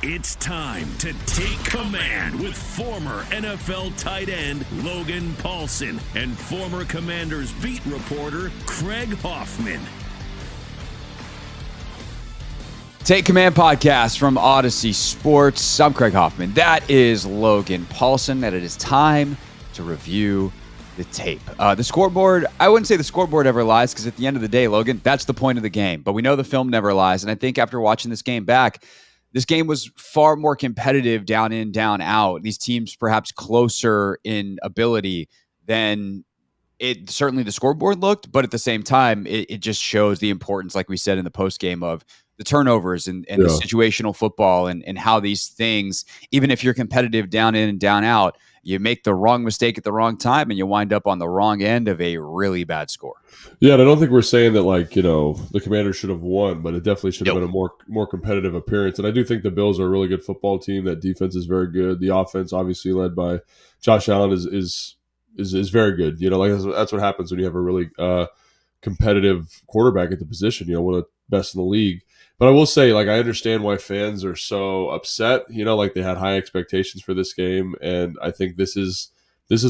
It's time to take command with former NFL tight end Logan Paulsen and former Commanders beat reporter Craig Hoffman. Take Command podcast from Odyssey Sports. I'm Craig Hoffman. That is Logan Paulsen, and it is time to review the tape. The scoreboard, I wouldn't say the scoreboard ever lies, because at the end of the day, Logan, that's the point of the game. But we know the film never lies, and I think after watching this game back, this game was far more competitive down in, down out. These teams perhaps closer in ability than it certainly the scoreboard looked, but at the same time, it just shows the importance, like we said in the post game, of the turnovers and the situational football and how these things, even if you're competitive down in and down out, you make the wrong mistake at the wrong time and you wind up on the wrong end of a really bad score. Yeah, and I don't think we're saying that, like, the Commanders should have won, but it definitely should have been a more competitive appearance. And I do think the Bills are a really good football team. That defense is very good. The offense, obviously led by Josh Allen, is very good. That's what happens when you have a really competitive quarterback at the position. One of the best in the league. But I will say, like, I understand why fans are so upset. Like they had high expectations for this game, and I think this is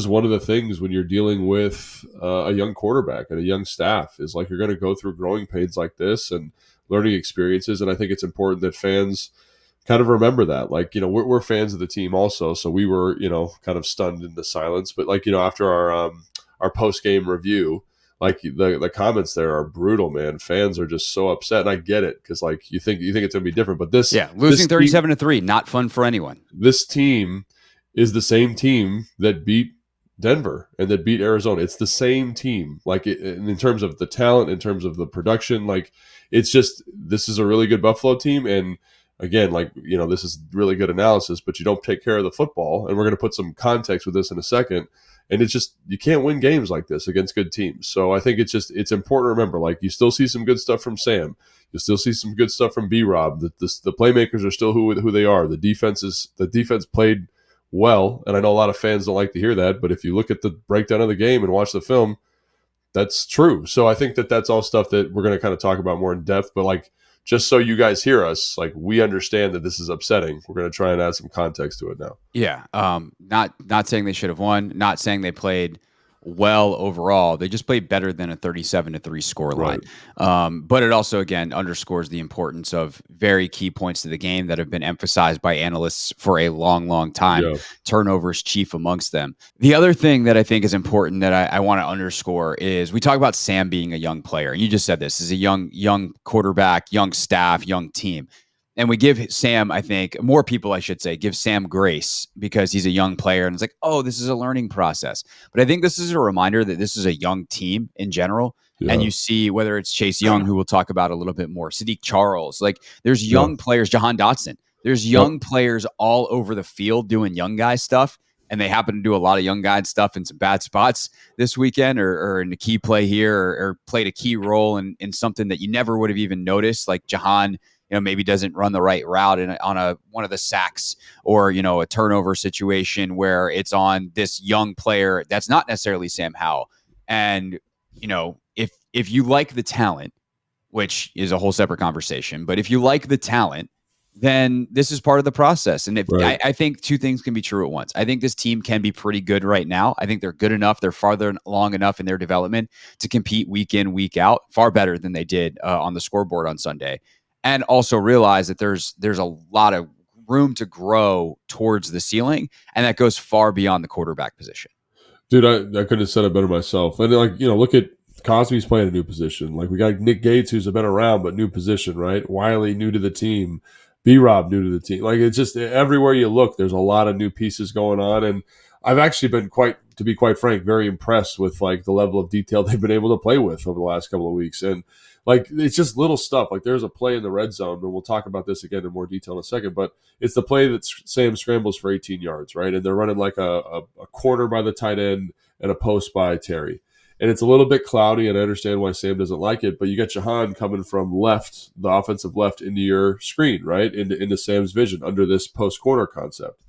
one of the things when you're dealing with a young quarterback and a young staff, is like you're going to go through growing pains like this and learning experiences. And I think it's important that fans kind of remember that. Like, we're fans of the team also, so we were, kind of stunned into silence. But like, after our post game review, like the comments there are brutal, man. Fans are just so upset, and I get it, because like you think it's gonna be different, but losing 37-3, not fun for anyone. This team is the same team that beat Denver and that beat Arizona. It's the same team, like in terms of the talent, in terms of the production. Like, it's just, this is a really good Buffalo team, and again, like, this is really good analysis, but you don't take care of the football, and we're going to put some context with this in a second. And it's just, you can't win games like this against good teams. So I think it's important to remember, like, you still see some good stuff from Sam. You still see some good stuff from B-Rob. The playmakers are still who they are. The defense played well, and I know a lot of fans don't like to hear that, but if you look at the breakdown of the game and watch the film, that's true. So I think that's all stuff that we're going to kind of talk about more in depth. But like, just so you guys hear us, like, we understand that this is upsetting. We're going to try and add some context to it now. Yeah. Not saying they should have won, not saying they played well overall. They just played better than a 37-3 scoreline. Right. But it also, again, underscores the importance of very key points to the game that have been emphasized by analysts for a long, long time. Yeah. Turnovers chief amongst them. The other thing that I think is important that I want to underscore is we talk about Sam being a young player. And you just said this is a young quarterback, young staff, young team. And we give Sam, I think, more people, I should say, give Sam grace because he's a young player. And it's like, oh, this is a learning process. But I think this is a reminder that this is a young team in general. Yeah. And you see whether it's Chase Young, who we'll talk about a little bit more, Sadiq Charles, like there's young players, Jahan Dotson. There's young players all over the field doing young guy stuff. And they happen to do a lot of young guy stuff in some bad spots this weekend or in a key play here or played a key role in something that you never would have even noticed, like Jahan maybe doesn't run the right route on one of the sacks or, a turnover situation where it's on this young player that's not necessarily Sam Howell. And, if you like the talent, which is a whole separate conversation, but if you like the talent, then this is part of the process. And I think two things can be true at once. I think this team can be pretty good right now. I think they're good enough. They're farther along enough in their development to compete week in, week out, far better than they did on the scoreboard on Sunday. And also realize that there's a lot of room to grow towards the ceiling, and that goes far beyond the quarterback position. Dude, I couldn't have said it better myself. And like, look at Cosby's playing a new position. Like, we got Nick Gates, who's been around, but new position, right? Wiley, new to the team. B-Rob, new to the team. Like, it's just everywhere you look, there's a lot of new pieces going on. And I've actually been to be quite frank, very impressed with like the level of detail they've been able to play with over the last couple of weeks. And like, it's just little stuff. Like, there's a play in the red zone, and we'll talk about this again in more detail in a second, but it's the play that Sam scrambles for 18 yards, right? And they're running like a corner by the tight end and a post by Terry. And it's a little bit cloudy, and I understand why Sam doesn't like it, but you got Jahan coming from left, the offensive left, into your screen, right? Into Sam's vision under this post corner concept.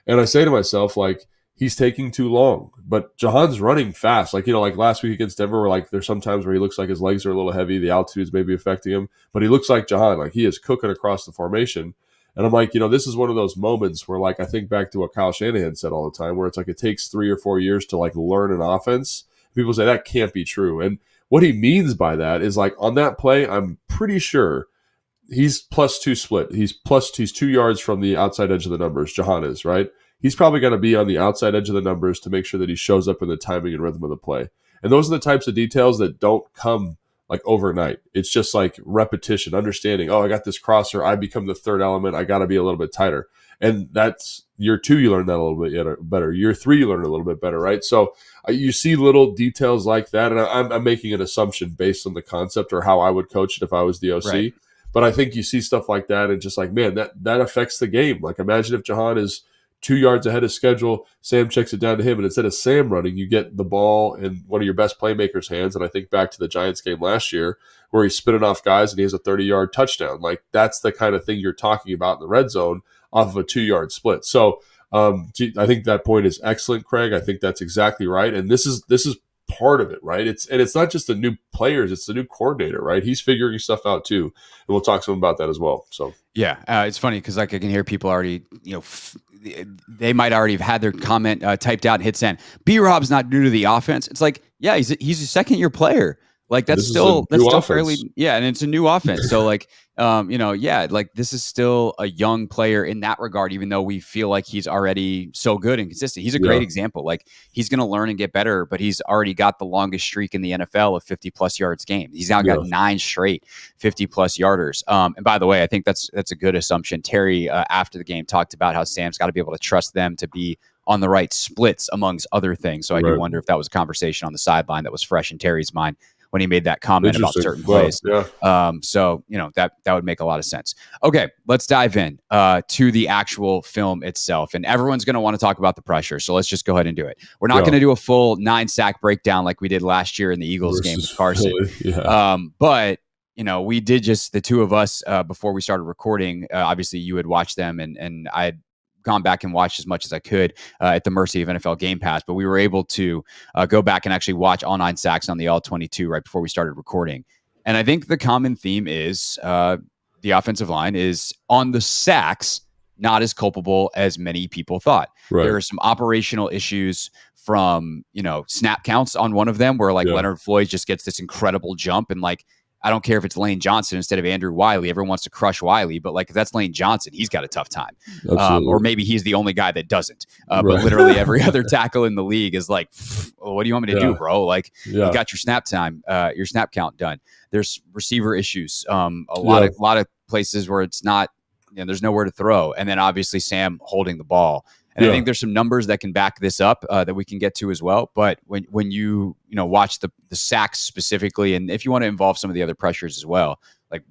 And I say to myself, like, he's taking too long. But Jahan's running fast. Like, like last week against Denver, where like there's some times where he looks like his legs are a little heavy, the altitude is maybe affecting him, but he looks like Jahan. Like, he is cooking across the formation. And I'm like, this is one of those moments where, like, I think back to what Kyle Shanahan said all the time, where it's like it takes 3 or 4 years to like learn an offense. People say that can't be true. And what he means by that is, like, on that play, I'm pretty sure he's +2 split. He's 2 yards from the outside edge of the numbers. Jahan is, right? He's probably going to be on the outside edge of the numbers to make sure that he shows up in the timing and rhythm of the play. And those are the types of details that don't come like overnight. It's just like repetition, understanding, I got this crosser. I become the third element. I got to be a little bit tighter. And that's year 2, you learn that a little bit better. Year 3, you learn a little bit better, right? So you see little details like that. And I'm making an assumption based on the concept or how I would coach it if I was the OC. Right. But I think you see stuff like that and just like, man, that affects the game. Like, imagine if Jahan is 2 yards ahead of schedule, Sam checks it down to him, and instead of Sam running, you get the ball in one of your best playmakers' hands. And I think back to the Giants game last year where he's spinning off guys and he has a 30-yard touchdown. Like, that's the kind of thing you're talking about in the red zone off of a 2-yard split. So I think that point is excellent, Craig. I think that's exactly right. And this is part of it, right? It's not just the new players, it's the new coordinator, right? He's figuring stuff out too, and we'll talk some about that as well. So yeah, it's funny because like I can hear people already, they might already have had their comment typed out and hit send. B-Rob's not new to the offense. It's like, yeah, he's a second-year player. Like that's still fairly, and it's a new offense. So like, like this is still a young player in that regard, even though we feel like he's already so good and consistent. He's a great example. Like he's going to learn and get better, but he's already got the longest streak in the NFL of 50+ yards game. He's now got 9 straight 50+ yarders. And by the way, I think that's a good assumption. Terry, after the game, talked about how Sam's got to be able to trust them to be on the right splits amongst other things. So I do wonder if that was a conversation on the sideline that was fresh in Terry's mind when he made that comment about certain plays. So, that would make a lot of sense. Okay, let's dive in to the actual film itself. And everyone's going to want to talk about the pressure. So let's just go ahead and do it. We're not going to do a full 9-sack breakdown like we did last year in the Eagles game with Carson. But, we did just, the two of us, before we started recording, obviously you had watched them and I had gone back and watched as much as I could at the mercy of NFL Game Pass, but we were able to go back and actually watch all 9 sacks on the all 22 right before we started recording. And I think the common theme is the offensive line is on the sacks, not as culpable as many people thought. Right. There are some operational issues from, snap counts on one of them where Leonard Floyd just gets this incredible jump and I don't care if it's Lane Johnson instead of Andrew Wiley. Everyone wants to crush Wiley, but if that's Lane Johnson, he's got a tough time. Or maybe he's the only guy that doesn't. But literally every other tackle in the league is like, what do you want me to do, bro? You got your snap time, your snap count done. There's receiver issues. A lot of places where it's not, there's nowhere to throw. And then obviously Sam holding the ball. And I think there's some numbers that can back this up that we can get to as well. But when you watch the sacks specifically, and if you want to involve some of the other pressures as well,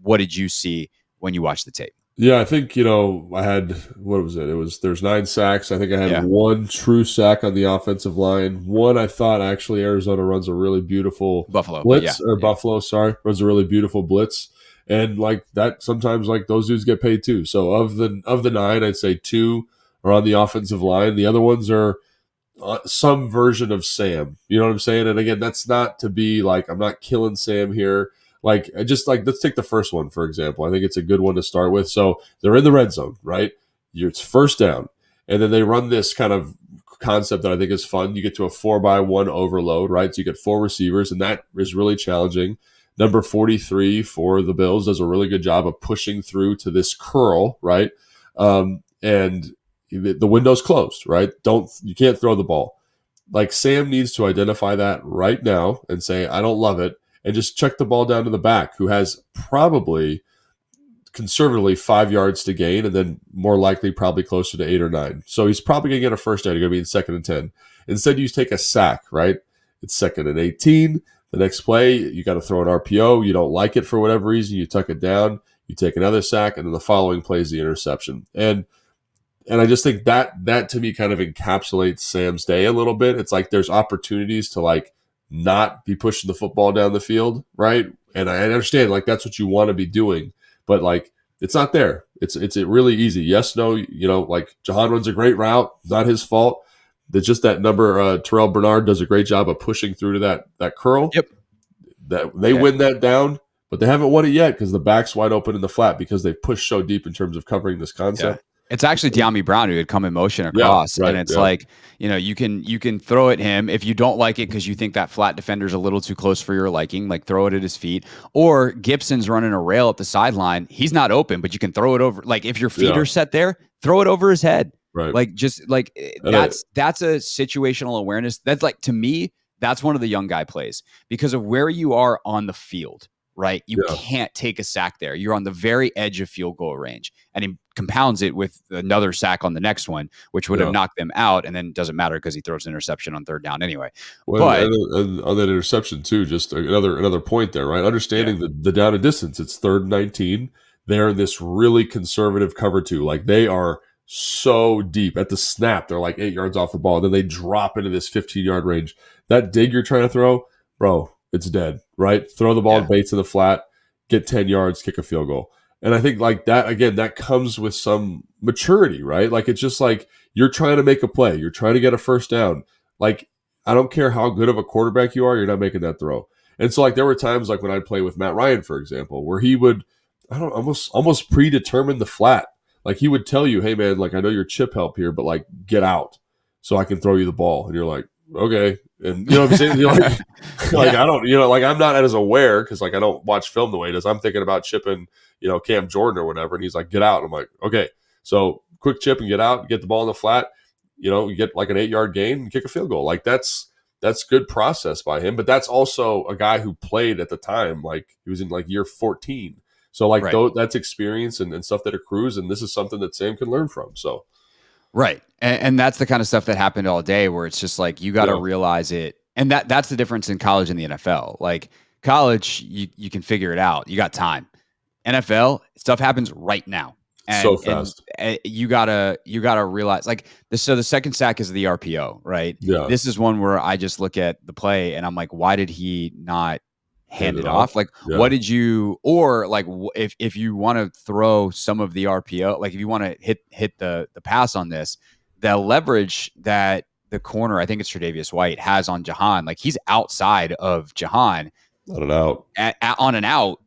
what did you see when you watched the tape? Yeah, I think, I had, what was it? There's 9 sacks. I think I had 1 true sack on the offensive line. One, I thought actually Arizona runs a really beautiful blitz, Buffalo, runs a really beautiful blitz. And that, sometimes those dudes get paid too. So of the 9, I'd say 2 are on the offensive line. The other ones are some version of Sam. You know what I'm saying? And again, that's not to be I'm not killing Sam here. Let's take the first one, for example. I think it's a good one to start with. So they're in the red zone, right? It's first down. And then they run this kind of concept that I think is fun. You get to a 4-by-1 overload, right? So you get 4 receivers, and that is really challenging. Number 43 for the Bills does a really good job of pushing through to this curl, right? And the window's closed, right? You can't throw the ball. Sam needs to identify that right now and say, I don't love it, and just check the ball down to the back, who has probably conservatively 5 yards to gain, and then more likely probably closer to 8 or 9. So he's probably going to get a first down. You're going to be in 2nd and 10. Instead, you take a sack, right? It's 2nd and 18. The next play, you got to throw an RPO. You don't like it for whatever reason. You tuck it down. You take another sack, and then the following play is the interception. And I just think that to me kind of encapsulates Sam's day a little bit. It's there's opportunities to not be pushing the football down the field, right? And I understand that's what you want to be doing, but it's not there. It's really easy. Yes, no, Jahan runs a great route, not his fault. It's just that number Terrell Bernard does a great job of pushing through to that curl. Yep. That they win that down. but they haven't won it yet because the back's wide open in the flat because they've pushed so deep in terms of covering this concept. It's actually De'Ami Brown who had come in motion across, and it's like, you can throw at him if you don't like it because you think that flat defender's a little too close for your liking, like throw it at his feet. Or Gibson's running a rail at the sideline. He's not open, but you can throw it over. Like if your feet are set there, throw it over his head. Right. Like just like that's a situational awareness. That's like, to me, that's one of the young guy plays because of where you are on the field. Right. You can't take a sack there. You're on the very edge of field goal range. And he compounds it with another sack on the next one, which would have knocked them out. And then it doesn't matter because he throws an interception on third down anyway. Well, but, and on that interception too, just another point there, right? Understanding the down and distance. It's 3rd and 19. They're in this really conservative cover 2. Like they are so deep at the snap. They're like 8 yards off the ball. Then they drop into this 15-yard range. That dig you're trying to throw, bro, it's dead, right? Throw the ball to Bates in the flat, get 10 yards, kick a field goal. And I think like that, again, that comes with some maturity, right? Like it's just like you're trying to make a play. You're trying to get a first down. Like I don't care how good of a quarterback you are, you're not making that throw. And so like there were times like when I'd play with Matt Ryan, for example, where he would, almost predetermine the flat. Like he would tell you, hey man, like I know your chip help here, but like get out so I can throw you the ball. And you're like, okay. And you know what I'm saying? You're like, I don't, like I'm not as aware because like I don't watch film the way it is. I'm thinking about chipping, Cam Jordan or whatever. And he's like, get out. And I'm like, okay. So quick chip and get out, get the ball in the flat, you get like an 8-yard gain and kick a field goal. Like that's good process by him. But that's also a guy who played at the time. Like he was in like year 14. So like that's experience and stuff that accrues. And this is something that Sam can learn from. So. Right. And that's the kind of stuff that happened all day where it's just like, you got to realize it. And that's the difference in college and the NFL. Like college, you can figure it out. You got time. NFL, stuff happens right now. And, so fast. And you gotta realize like this. So the second sack is the RPO, right? Yeah. This is one where I just look at the play and I'm like, why did he not hand it off? Like, what did you, or like, if you want to throw some of the RPO, like if you want to hit the pass on this, the leverage that the corner, I think it's Tre'Davious White, has on Jahan, like he's outside of Jahan on an out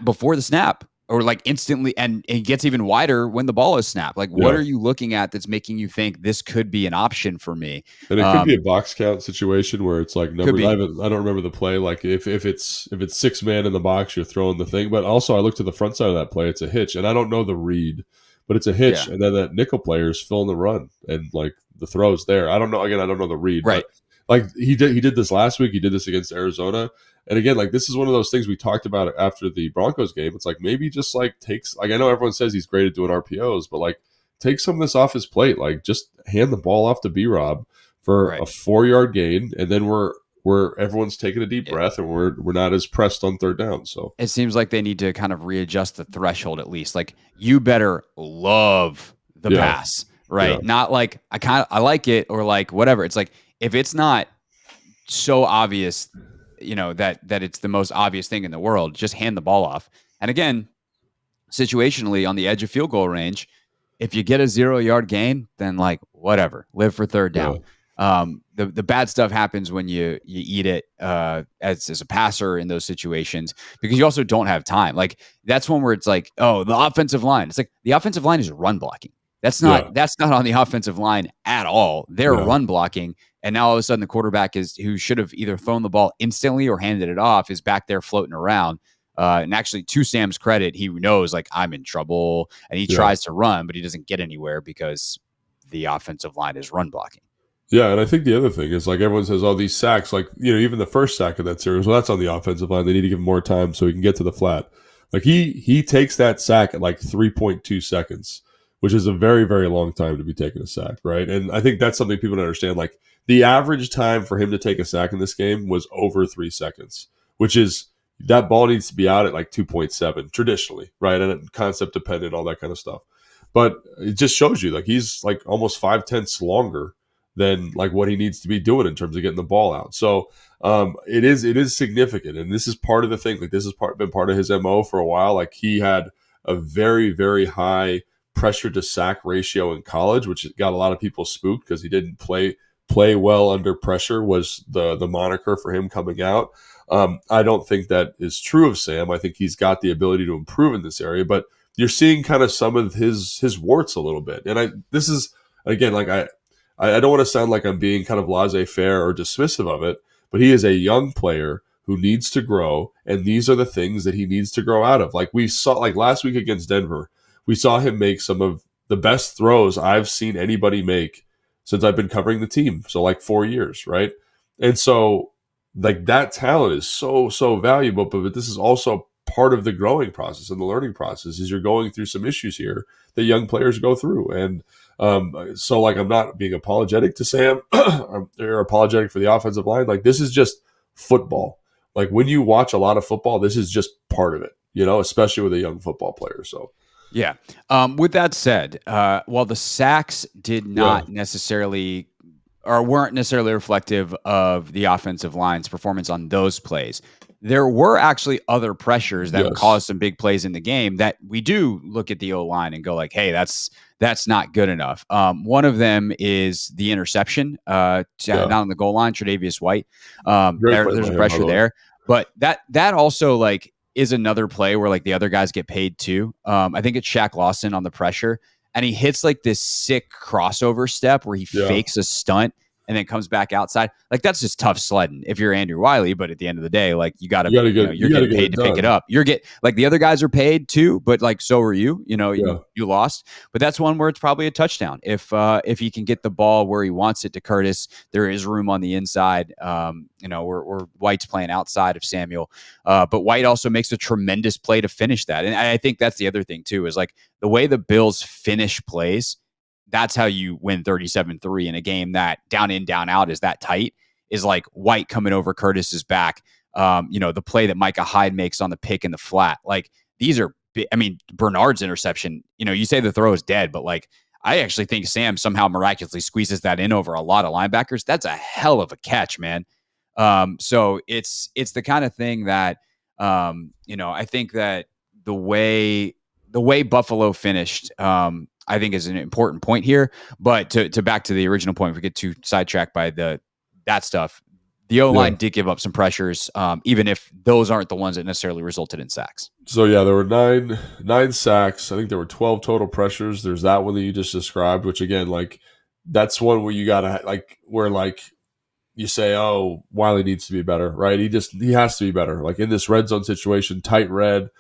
before the snap, or like instantly, and it gets even wider when the ball is snapped. Like, what are you looking at that's making you think this could be an option for me? And it could be a box count situation where it's like numbers. I don't remember the play. Like if it's 6 man in the box, you're throwing the thing. But also, I look to the front side of that play. It's a hitch, and I don't know the read, but it's a hitch, and then that nickel player is filling the run, and like the throw's there. I don't know. Again, I don't know the read. Right. But like he did this last week. He did this against Arizona. And again, like this is one of those things we talked about after the Broncos game. It's like maybe just like takes, like I know everyone says he's great at doing RPOs, but like take some of this off his plate. Like just hand the ball off to B-Rob for a 4-yard gain, and then we're everyone's taking a deep breath, and we're not as pressed on third down. So it seems like they need to kind of readjust the threshold at least. Like you better love the pass, right? Yeah. Not like I like it or like whatever. It's like if it's not so obvious, that it's the most obvious thing in the world, just hand the ball off. And again, situationally on the edge of field goal range, if you get a 0-yard gain, then like whatever, live for third down. The bad stuff happens when you eat it as a passer in those situations, because you also don't have time. Like that's one where it's like, oh, the offensive line. It's like the offensive line is run blocking. That's not on the offensive line at all. They're run blocking. And now all of a sudden the quarterback who should have either thrown the ball instantly or handed it off is back there floating around. And actually, to Sam's credit, he knows like I'm in trouble, and he tries to run, but he doesn't get anywhere because the offensive line is run blocking. Yeah, and I think the other thing is like everyone says, these sacks, like even the first sack of that series, well, that's on the offensive line. They need to give him more time so he can get to the flat. Like he takes that sack at like 3.2 seconds, which is a very, very long time to be taking a sack, right? And I think that's something people don't understand. Like the average time for him to take a sack in this game was over 3 seconds, which is that ball needs to be out at like 2.7 traditionally, right? And concept dependent, all that kind of stuff. But it just shows you like he's like almost 5/10 longer than like what he needs to be doing in terms of getting the ball out. So it is significant, and this is part of the thing. Like this has been part of his MO for a while. Like he had a very, very high pressure to sack ratio in college, which got a lot of people spooked because he didn't play well under pressure was the moniker for him coming out. I don't think that is true of Sam. I think he's got the ability to improve in this area, but you're seeing kind of some of his warts a little bit. And this is again, like I don't want to sound like I'm being kind of laissez-faire or dismissive of it, but he is a young player who needs to grow, and these are the things that he needs to grow out of. Like we saw, like last week against Denver, we saw him make some of the best throws I've seen anybody make since I've been covering the team. So like 4 years, right? And so like that talent is so valuable, but this is also part of the growing process and the learning process is you're going through some issues here that young players go through. And so like I'm not being apologetic to Sam or apologetic for the offensive line. Like this is just football. Like when you watch a lot of football, this is just part of it, especially with a young football player. So yeah. With that said, while the sacks did not necessarily or weren't necessarily reflective of the offensive line's performance on those plays, there were actually other pressures that caused some big plays in the game that we do look at the O-line and go like, hey, that's not good enough. One of them is the interception, not on the goal line, Tre'Davious White. There's a pressure there, but that also like is another play where like the other guys get paid too. I think it's Shaq Lawson on the pressure, and he hits like this sick crossover step where he fakes a stunt and then comes back outside. Like that's just tough sledding if you're Andrew Wiley, but at the end of the day, like you're getting paid to pick it up. Like the other guys are paid too, but like so are you. You lost. But that's one where it's probably a touchdown. If he can get the ball where he wants it to Curtis, there is room on the inside. Where White's playing outside of Samuel. But White also makes a tremendous play to finish that. And I think that's the other thing too, is like the way the Bills finish plays. That's how you win 37-3 in a game that down in, down out is that tight, is like White coming over Curtis's back. The play that Micah Hyde makes on the pick in the flat. Like these are, Bernard's interception, you say the throw is dead, but like, I actually think Sam somehow miraculously squeezes that in over a lot of linebackers. That's a hell of a catch, man. So it's the kind of thing that, I think that the way Buffalo finished, I think is an important point here. But to back to the original point, if we get too sidetracked by that stuff, the O-line did give up some pressures, even if those aren't the ones that necessarily resulted in sacks. So there were nine sacks. I think there were 12 total pressures. There's that one that you just described, which again, like that's one where you gotta where you say, oh, Wiley needs to be better, right? He has to be better. Like in this red zone situation, tight red.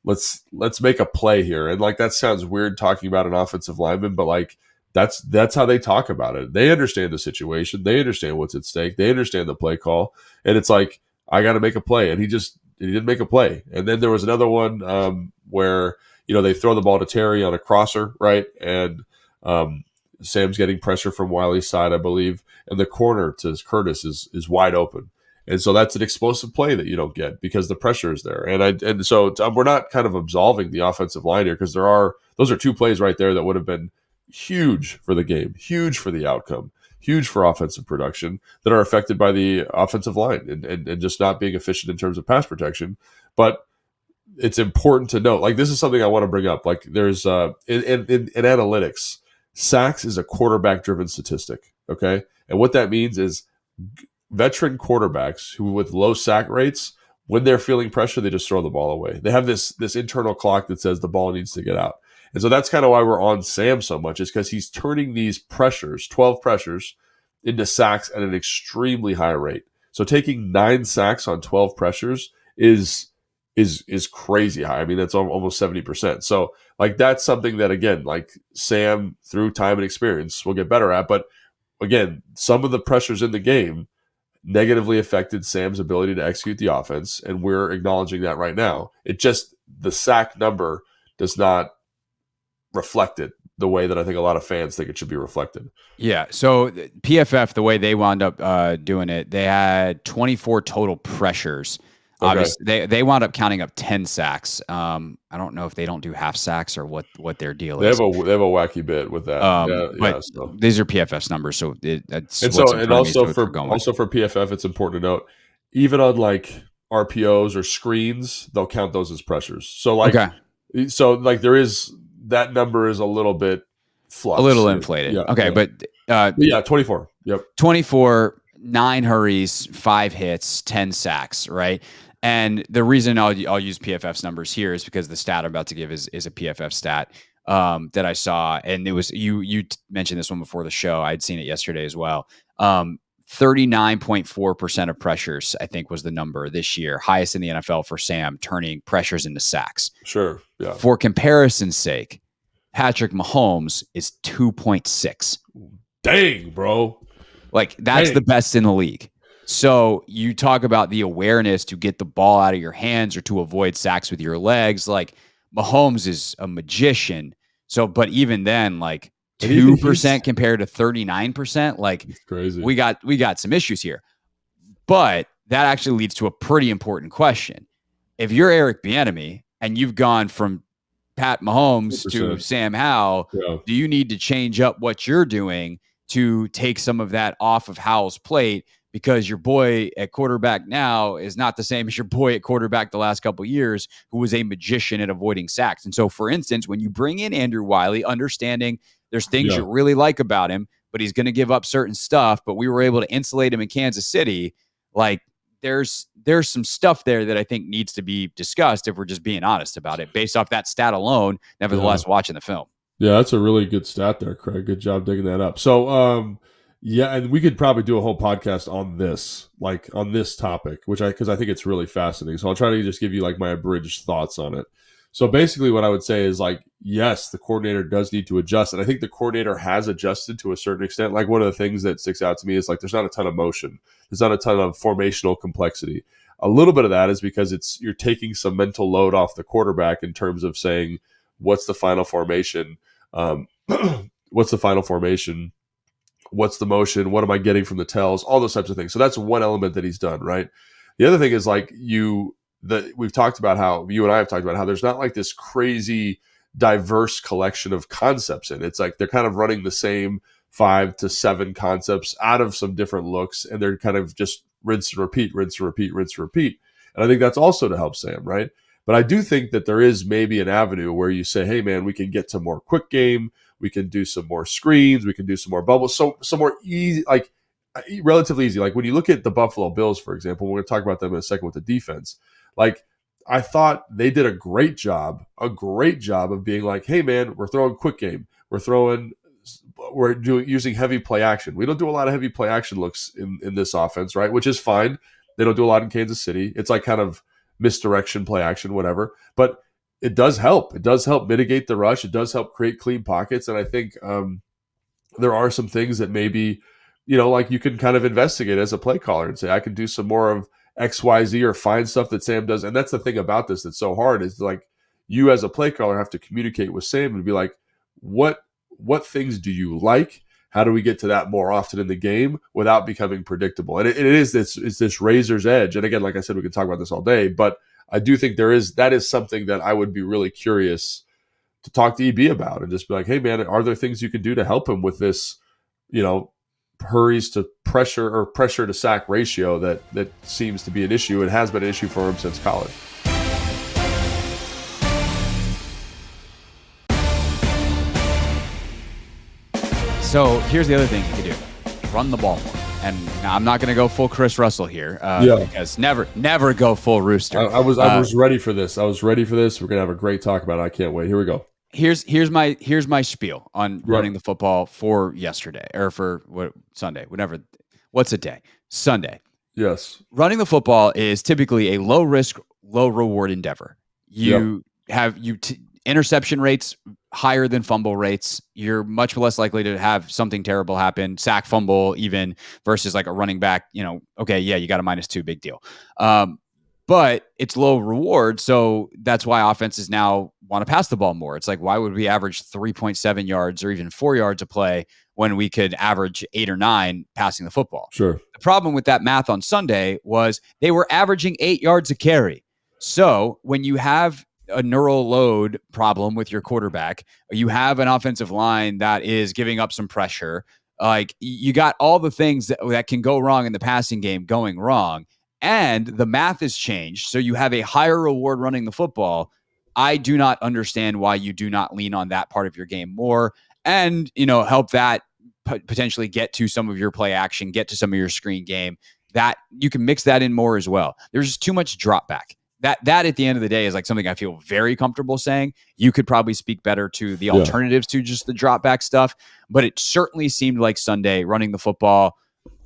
Let's make a play here. And like that sounds weird talking about an offensive lineman, but like that's how they talk about it. They understand the situation, they understand what's at stake, they understand the play call, and it's like I got to make a play, and he didn't make a play. And then there was another one where they throw the ball to Terry on a crosser, right? And Sam's getting pressure from Wiley's side, I believe, and the corner to Curtis is wide open. And so that's an explosive play that you don't get because the pressure is there. And so we're not kind of absolving the offensive line here because those are two plays right there that would have been huge for the game, huge for the outcome, huge for offensive production that are affected by the offensive line and just not being efficient in terms of pass protection. But it's important to note, like this is something I want to bring up. Like there's in analytics, sacks is a quarterback-driven statistic, okay? And what that means is veteran quarterbacks who with low sack rates, when they're feeling pressure, they just throw the ball away. They have this internal clock that says the ball needs to get out. And so that's kind of why we're on Sam so much, is because he's turning these pressures, 12 pressures, into sacks at an extremely high rate. So taking 9 sacks on 12 pressures is crazy high. I mean, that's almost 70%. So like that's something that, again, like Sam through time and experience will get better at. But again, some of the pressures in the game negatively affected Sam's ability to execute the offense, and we're acknowledging that right now. It just, the sack number does not reflect it the way that I think a lot of fans think it should be reflected. Yeah. So PFF, the way they wound up doing it, they had 24 total pressures. Okay. Obviously, they wound up counting up 10 sacks. I don't know if they don't do half sacks or what their deal is. They have a wacky bit with that. So these are PFF's numbers, so that's also for PFF, it's important to note, even on like RPOs or screens, they'll count those as pressures. So there is that number is a little bit flux, a little inflated. Yeah, okay, yeah. But 24. Yep, 24. 9 hurries, 5 hits, 10 sacks, right? And the reason I'll use PFF's numbers here is because the stat I'm about to give is a PFF stat that I saw, and it was you mentioned this one before the show. I'd seen it yesterday as well. 39.4% of pressures, I think, was the number this year, highest in the NFL for Sam, turning pressures into sacks. Sure, yeah. For comparison's sake, Patrick Mahomes is 2.6. Dang, bro. Like, that's the best in the league. So you talk about the awareness to get the ball out of your hands or to avoid sacks with your legs. Like, Mahomes is a magician. So, but even then, like 2% compared to 39%, like it's crazy. We got some issues here. But that actually leads to a pretty important question. If you're Eric Bieniemy and you've gone from Pat Mahomes 100%. to Sam Howell, do you need to change up what you're doing to take some of that off of Howell's plate? Because your boy at quarterback now is not the same as your boy at quarterback the last couple of years, who was a magician at avoiding sacks. And so, for instance, when you bring in Andrew Wiley, understanding there's things you really like about him, but he's going to give up certain stuff, but we were able to insulate him in Kansas City. Like, there's some stuff there that I think needs to be discussed if we're just being honest about it, based off that stat alone, nevertheless, watching the film. Yeah, that's a really good stat there, Craig. Good job digging that up. So, yeah, and we could probably do a whole podcast on this, like on this topic, because I think it's really fascinating. So I'll try to just give you like my abridged thoughts on it. So basically what I would say is like, yes, the coordinator does need to adjust. And I think the coordinator has adjusted to a certain extent. Like, one of the things that sticks out to me is like, there's not a ton of motion. There's not a ton of formational complexity. A little bit of that is because you're taking some mental load off the quarterback in terms of saying, what's the final formation? What's the final formation? What's the motion? What am I getting from the tells? All those types of things. So that's one element that he's done, right? The other thing is like we've talked about how you and I have talked about how there's not like this crazy diverse collection of concepts in it. It's like they're kind of running the same 5 to 7 concepts out of some different looks, and they're kind of just rinse and repeat, rinse and repeat, rinse and repeat. And I think that's also to help Sam, right? But I do think that there is maybe an avenue where you say, hey, man, we can get to more quick game. We can do some more screens. We can do some more bubbles. So some more easy, like relatively easy. Like when you look at the Buffalo Bills, for example, we're going to talk about them in a second with the defense. Like, I thought they did a great job of being like, hey, man, we're throwing quick game. We're using heavy play action. We don't do a lot of heavy play action looks in this offense, right? Which is fine. They don't do a lot in Kansas City. It's like kind of misdirection, play action, whatever. But it does help. It does help mitigate the rush. It does help create clean pockets. And I think there are some things that maybe, like you can kind of investigate as a play caller and say, I can do some more of X, Y, Z, or find stuff that Sam does. And that's the thing about this that's so hard, is like you as a play caller have to communicate with Sam and be like, what things do you like? How do we get to that more often in the game without becoming predictable? And it is this razor's edge. And again, like I said, we can talk about this all day, but I do think that is something that I would be really curious to talk to EB about and just be like, hey, man, are there things you can do to help him with this, hurries to pressure or pressure to sack ratio that seems to be an issue. It has been an issue for him since college. So here's the other thing you can do: run the ball more. And now I'm not going to go full Chris Russell here, because never go full Rooster. I was ready for this. We're going to have a great talk about it. I can't wait. Here we go. Here's my spiel on running the football for yesterday or for Sunday, whatever. What's a day? Sunday. Yes. Running the football is typically a low risk, low reward endeavor. You have interception rates higher than fumble rates. You're much less likely to have something terrible happen, sack, fumble, even, versus like a running back. Okay, yeah, you got a -2, big deal. But it's low reward, so that's why offenses now want to pass the ball more. It's like, why would we average 3.7 yards or even 4 yards a play when we could average 8 or 9 passing the football? Sure. The problem with that math on Sunday was they were averaging 8 yards a carry. So when you have a neural load problem with your quarterback, you have an offensive line that is giving up some pressure, like you got all the things that can go wrong in the passing game going wrong. And the math has changed. So you have a higher reward running the football. I do not understand why you do not lean on that part of your game more and, help that potentially get to some of your play action, get to some of your screen game. That you can mix that in more as well. There's just too much drop back. That at the end of the day is like something I feel very comfortable saying. You could probably speak better to the alternatives to just the drop back stuff, but it certainly seemed like Sunday running the football,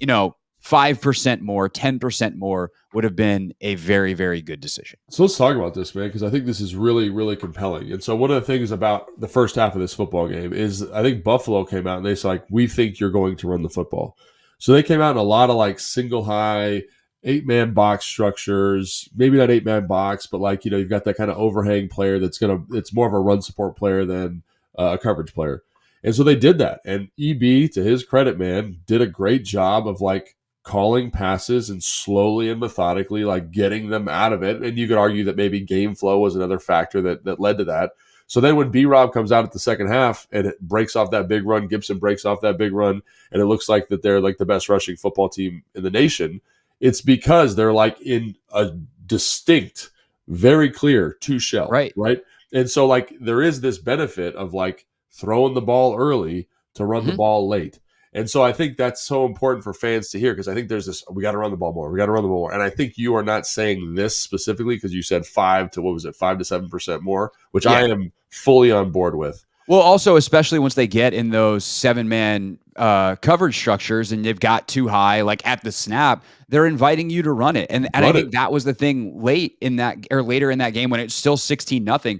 5% more, 10% more would have been a very, very good decision. So let's talk about this, man, because I think this is really, really compelling. And so one of the things about the first half of this football game is I think Buffalo came out and they said, like, we think you're going to run the football. So they came out in a lot of like single high, 8-man box structures, maybe not 8-man box, but like, you've got that kind of overhang player it's more of a run support player than a coverage player. And so they did that. And EB, to his credit, man, did a great job of like calling passes and slowly and methodically like getting them out of it. And you could argue that maybe game flow was another factor that led to that. So then when B-Rob comes out at the second half and it breaks off that big run, Gibson breaks off that big run, and it looks like that they're like the best rushing football team in the nation, it's because they're like in a distinct, very clear two shell, right? And so like there is this benefit of like throwing the ball early to run the ball late. And so I think that's so important for fans to hear, because I think there's this, we got to run the ball more. We got to run the ball more. And I think you are not saying this specifically because you said 5 to 7% more, which I am fully on board with. Well, also, especially once they get in those 7-man coverage structures and they've got too high, like at the snap, they're inviting you to run it. And I think that was the thing later in that game when it's still 16-0.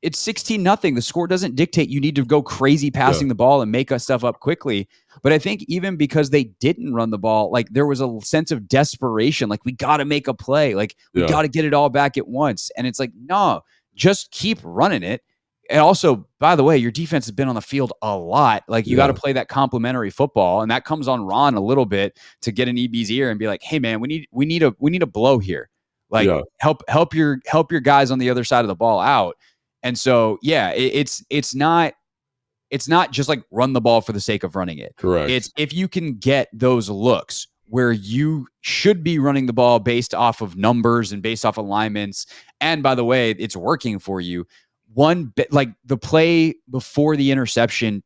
It's 16-0. The score doesn't dictate you need to go crazy passing the ball and make us stuff up quickly. But I think even because they didn't run the ball, like there was a sense of desperation. Like we got to make a play. Like we got to get it all back at once. And it's like, no, just keep running it. And also, by the way, your defense has been on the field a lot. Like you got to play that complementary football, and that comes on Ron a little bit to get in EB's ear and be like, "Hey, man, we need a blow here. Like help your guys on the other side of the ball out." And so, it's not just like run the ball for the sake of running it. Correct. It's if you can get those looks where you should be running the ball based off of numbers and based off alignments, and by the way, it's working for you. One bit like the play before the interception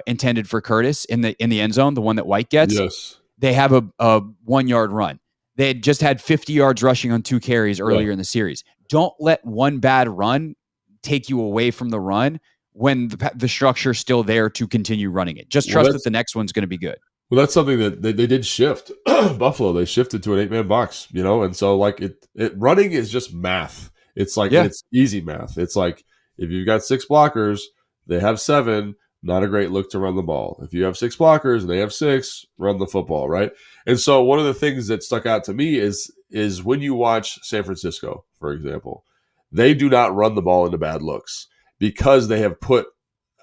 intended for Curtis in the end zone, the one that White gets. Yes. They have a 1-yard run. They had just had 50 yards rushing on 2 carries earlier in the series. Don't let one bad run take you away from the run when the structure's still there to continue running it. Just trust that the next one's going to be good. Well, that's something that they did shift. Buffalo, they shifted to an 8-man box, and so like it running is just math. It's like it's easy math. It's like if you've got 6 blockers, they have 7, not a great look to run the ball. If you have 6 blockers and they have 6, run the football, right? And so one of the things that stuck out to me is when you watch San Francisco, for example, they do not run the ball into bad looks because they have put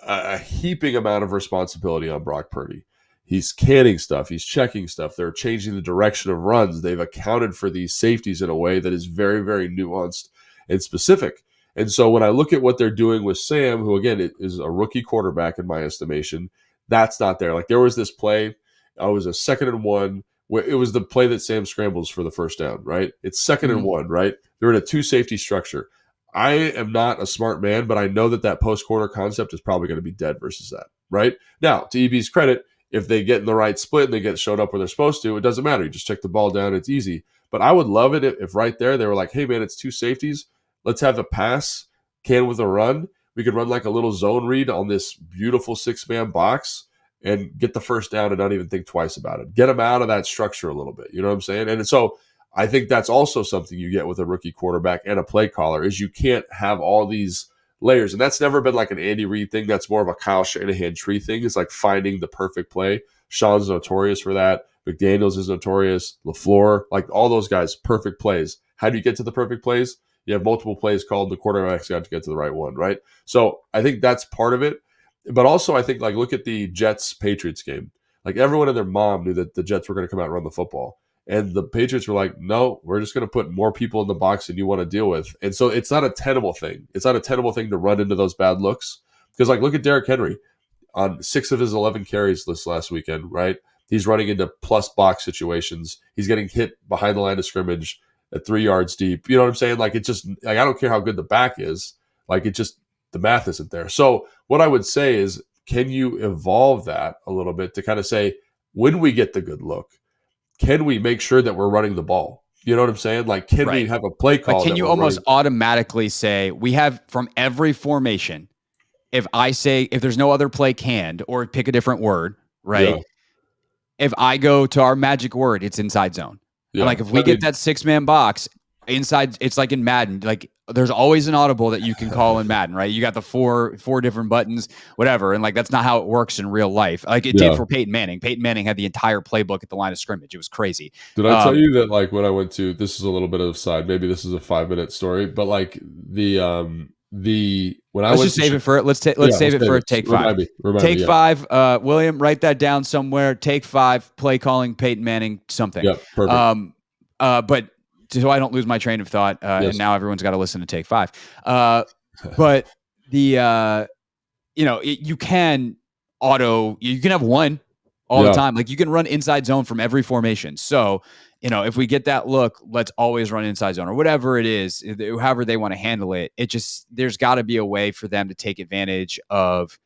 a heaping amount of responsibility on Brock Purdy. He's canning stuff. He's checking stuff. They're changing the direction of runs. They've accounted for these safeties in a way that is very, very nuanced and specific. And so when I look at what they're doing with Sam, who, again, is a rookie quarterback in my estimation, that's not there. Like there was this play, it was a 2nd and 1, where it was the play that Sam scrambles for the first down, right? It's 2nd and 1, right? They're in a 2-safety structure. I am not a smart man, but I know that post-corner concept is probably going to be dead versus that, right? Now, to EB's credit, if they get in the right split and they get showed up where they're supposed to, it doesn't matter. You just check the ball down. It's easy. But I would love it if right there they were like, hey, man, it's 2 safeties. Let's have a pass can with a run. We could run like a little zone read on this beautiful 6-man box and get the first down and not even think twice about it. Get them out of that structure a little bit. You know what I'm saying? And so I think that's also something you get with a rookie quarterback and a play caller is you can't have all these layers. And that's never been like an Andy Reid thing. That's more of a Kyle Shanahan tree thing. It's like finding the perfect play. Sean's notorious for that. McDaniels is notorious. LaFleur, like all those guys, perfect plays. How do you get to the perfect plays? You have multiple plays called. The quarterback's got to get to the right one, right? So I think that's part of it. But also I think like look at the Jets-Patriots game. Like everyone and their mom knew that the Jets were going to come out and run the football. And the Patriots were like, no, we're just going to put more people in the box than you want to deal with. And so it's not a tenable thing. It's not a tenable thing to run into those bad looks. Because like look at Derrick Henry on 6 of his 11 carries this last weekend, right? He's running into plus box situations. He's getting hit behind the line of scrimmage at 3 yards deep. You know what I'm saying? Like, it just, like, I don't care how good the back is. Like, it just, the math isn't there. So what I would say is can you evolve that a little bit to kind of say, when we get the good look, can we make sure that we're running the ball? You know what I'm saying? Like, can we Right. have a play Like, call can that you we're almost running? automatically say we have from every formation? If I say if there's no other play canned, or pick a different word, Yeah, right? If I go to our magic word, it's inside zone. And yeah. like if we I get mean, that 6-man box inside, it's like in Madden. Like there's always an audible that you can call in Madden, right? You got the four different buttons, whatever. And like that's not how it works in real life. Like it did yeah. for Peyton Manning. Peyton Manning had the entire playbook at the line of scrimmage. It was crazy. Did I tell Um, you that like when I went to, this is a little bit of a side, maybe this is a 5 minute story, but like the when I let's went just to save it for it. Let's yeah, save let's it save for it. take five. Remind me. Take Yeah, five. William, write that down somewhere. Take five. Play calling Peyton Manning something. yeah, perfect. But so I don't lose my train of thought. And Yes, now everyone's got to listen to take five. But the you can you can have one all the yeah, time. Like you can run inside zone from every formation. So, if we get that look, let's always run inside zone or whatever it is, however they want to handle it. There's got to be a way for them to take advantage of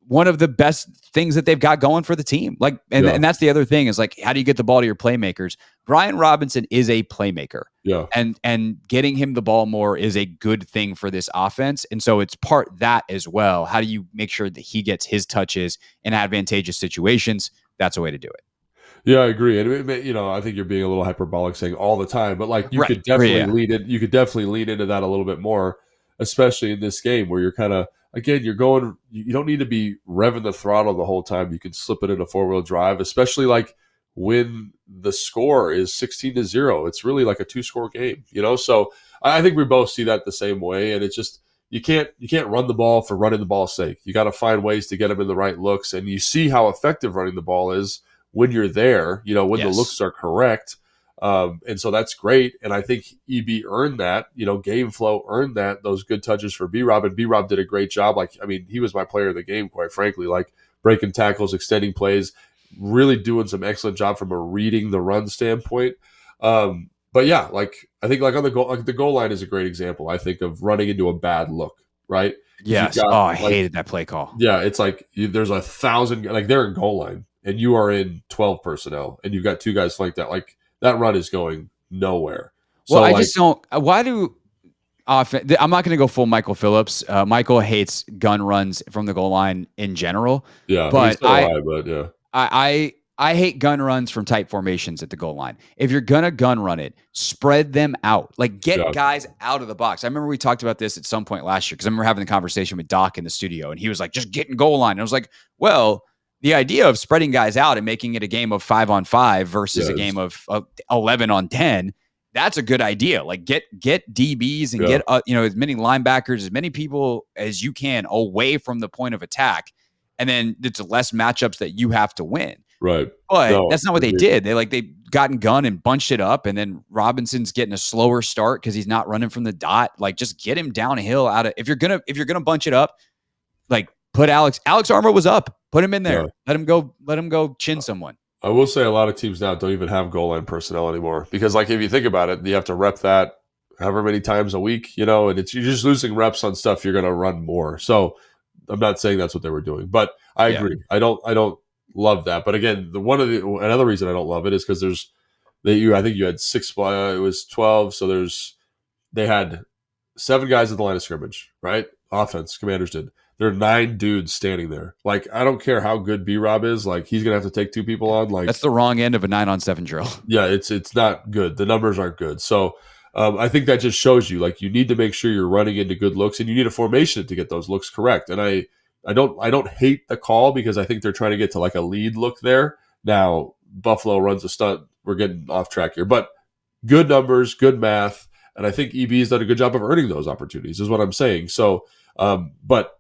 one of the best things that they've got going for the team. Like, yeah, and that's the other thing is like, how do you get the ball to your playmakers? Brian Robinson is a playmaker, yeah. and getting him the ball more is a good thing for this offense. And so it's part that as well. How do you make sure that he gets his touches in advantageous situations? That's a way to do it. Yeah, I agree. And I think you're being a little hyperbolic saying all the time, but like you Right. could definitely Yeah. lean in. You could definitely lean into that a little bit more, especially in this game where you're kind of again you're going. You don't need to be revving the throttle the whole time. You can slip it in a 4-wheel drive, especially like when the score is 16-0. It's really like a 2-score game, So I think we both see that the same way, and it's just you can't run the ball for running the ball's sake. You got to find ways to get them in the right looks, and you see how effective running the ball is when you're there, when the Yes. looks are correct. And so that's great. And I think EB earned that, game flow earned those good touches for B-Rob. And B-Rob did a great job. Like, I mean, he was my player of the game, quite frankly, like breaking tackles, extending plays, really doing some excellent job from a reading the run standpoint. But yeah, like I think like on the goal line is a great example, I think, of running into a bad look, right? Because you've Yes. got Oh, I like, hated that play call. yeah, it's like there's 1,000, like they're in goal line and you are in 12 personnel and you've got two guys flanked out. Like that run is going nowhere. Well, So I like, just don't. Why do I'm not going to go full Michael Phillips. Michael hates gun runs from the goal line in general, yeah, I mean, but so do I, but yeah, I hate gun runs from tight formations at the goal line. If you're gonna gun run it, spread them out. Like get yeah, guys out of the box. I remember we talked about this at some point last year because I remember having the conversation with Doc in the studio, and he was like, "Just get in goal line." And I was like, "Well, the idea of spreading guys out and making it a game of 5-on-5 versus yeah, a game of 11-on-10." That's a good idea. Like get DBs and yeah, get as many linebackers, as many people as you can away from the point of attack, and then it's less matchups that you have to win. right. But No, that's not what they agreed. did. They gotten gun and bunched it up, and then Robinson's getting a slower start because he's not running from the dot. Like just get him downhill out of if you're gonna bunch it up, like put Alex Armour was up. Put him in there. Yeah. Let him go chin someone. I will say a lot of teams now don't even have goal line personnel anymore because, like, if you think about it, you have to rep that however many times a week, and you're just losing reps on stuff you're going to run more. So I'm not saying that's what they were doing, but I Yeah. agree. I don't love that. But again, another reason I don't love it is because I think you had six. It was 12, so they had 7 guys at the line of scrimmage, right? Offense, Commanders did. There are 9 dudes standing there. Like, I don't care how good B-Rob is. Like, he's gonna have to take 2 people on. Like, That's the wrong end of a 9-on-7 drill. yeah, it's not good. The numbers aren't good. So I think that just shows you like you need to make sure you're running into good looks, and you need a formation to get those looks correct. And I don't hate the call because I think they're trying to get to like a lead look there. Now Buffalo runs a stunt. We're getting off track here, but good numbers, good math, and I think EB has done a good job of earning those opportunities. Is what I'm saying. So, but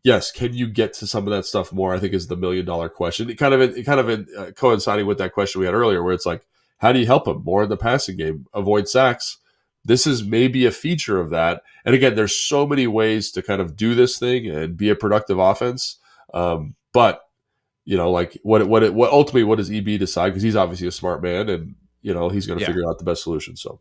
yes, can you get to some of that stuff more? I think is the $1,000,000 question. It kind of coinciding with that question we had earlier, where it's like, how do you help him more in the passing game, avoid sacks? This is maybe a feature of that. And again, there's so many ways to kind of do this thing and be a productive offense. But like what ultimately what does EB decide? Because he's obviously a smart man, and he's going to Yeah. figure out the best solution. So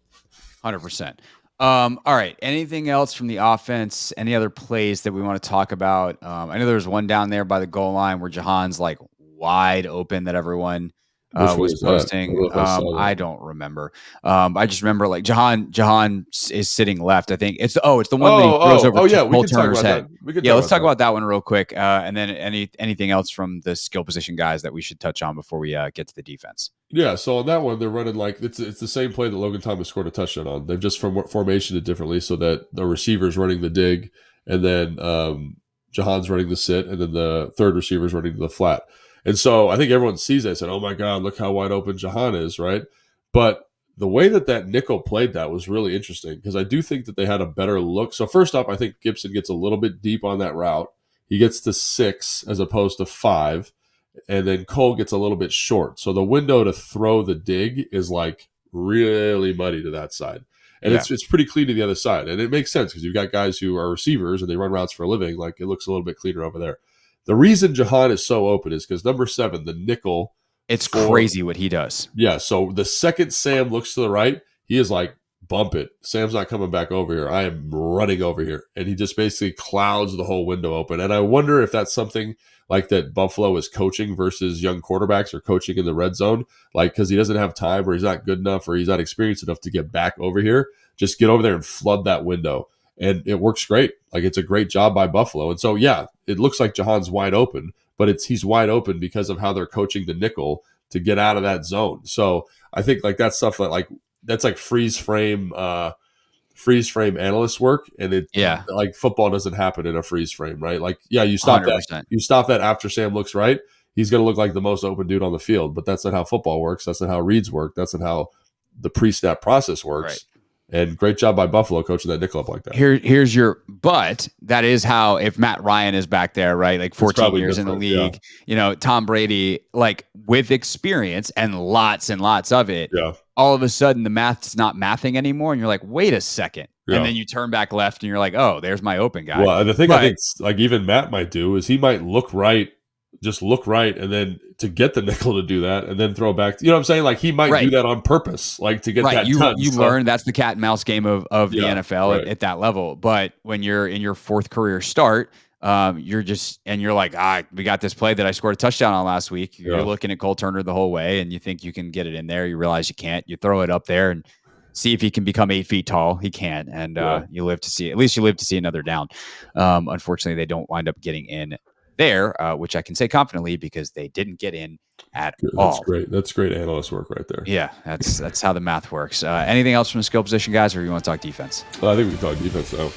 100%. All right. Anything else from the offense? Any other plays that we want to talk about? I know there was one down there by the goal line where Jahan's like wide open that everyone Which one was was that? I don't posting. know if I saw that. I don't remember. I just remember like Jahan is sitting left. I think it's the one that he throws over Yeah. We Cole can talk Turner's about head. that. We can Yeah, let's talk that. about that one real quick, and then anything else from the skill position guys that we should touch on before we get to the defense. Yeah, so on that one, they're running like it's the same play that Logan Thomas scored a touchdown on. They've just formation it differently so that the receiver's running the dig, and then Jahan's running the sit, and then the third receiver's running the flat. And so I think everyone sees that and said, "Oh my God, look how wide open Jahan is!" Right? But the way that nickel played that was really interesting because I do think that they had a better look. So first off, I think Gibson gets a little bit deep on that route. He gets to 6 as opposed to 5. And then Cole gets a little bit short. So the window to throw the dig is like really muddy to that side. And it's pretty clean to the other side. And it makes sense because you've got guys who are receivers and they run routes for a living. Like it looks a little bit cleaner over there. The reason Jahan is so open is because number 7, the nickel. It's crazy what he does. Yeah. So the second Sam looks to the right, he is like, bump it. Sam's not coming back over here. I am running over here. And he just basically clouds the whole window open. And I wonder if that's something like that Buffalo is coaching versus young quarterbacks or coaching in the red zone. Like, because he doesn't have time or he's not good enough or he's not experienced enough to get back over here. Just get over there and flood that window. And it works great. Like, it's a great job by Buffalo. And so, yeah, it looks like Jahan's wide open, but he's wide open because of how they're coaching the nickel to get out of that zone. So I think like that stuff that's like freeze frame analyst work, and like football doesn't happen in a freeze frame, right? Like, yeah, you stop 100%. That. You stop that after Sam looks right. He's going to look like the most open dude on the field, but that's not how football works. That's not how reads work. That's not how the pre-snap process works. Right. And great job by Buffalo coaching that nickel up like that. But that is how, if Matt Ryan is back there, right? Like 14 years in the league, Tom Brady, like with experience and lots of it, all of a sudden the math's not mathing anymore. And you're like, wait a second. Yeah. And then you turn back left and you're like, oh, there's my open guy. Well, the thing I think like even Matt might do is he might look right, and then to get the nickel to do that and then throw back. You know what I'm saying? Like he might do that on purpose, like to get that touch. You learn that's the cat and mouse game of the NFL at that level. But when you're in your 4th career start, you're like, we got this play that I scored a touchdown on last week. You're looking at Cole Turner the whole way and you think you can get it in there. You realize you can't. You throw it up there and see if he can become 8 feet tall. He can. And you live to see another down. Unfortunately, they don't wind up getting in there, which I can say confidently because they didn't get in at all. That's great. That's great analyst work right there. Yeah, that's how the math works. Anything else from the skill position guys, or you want to talk defense? I think we can talk defense though.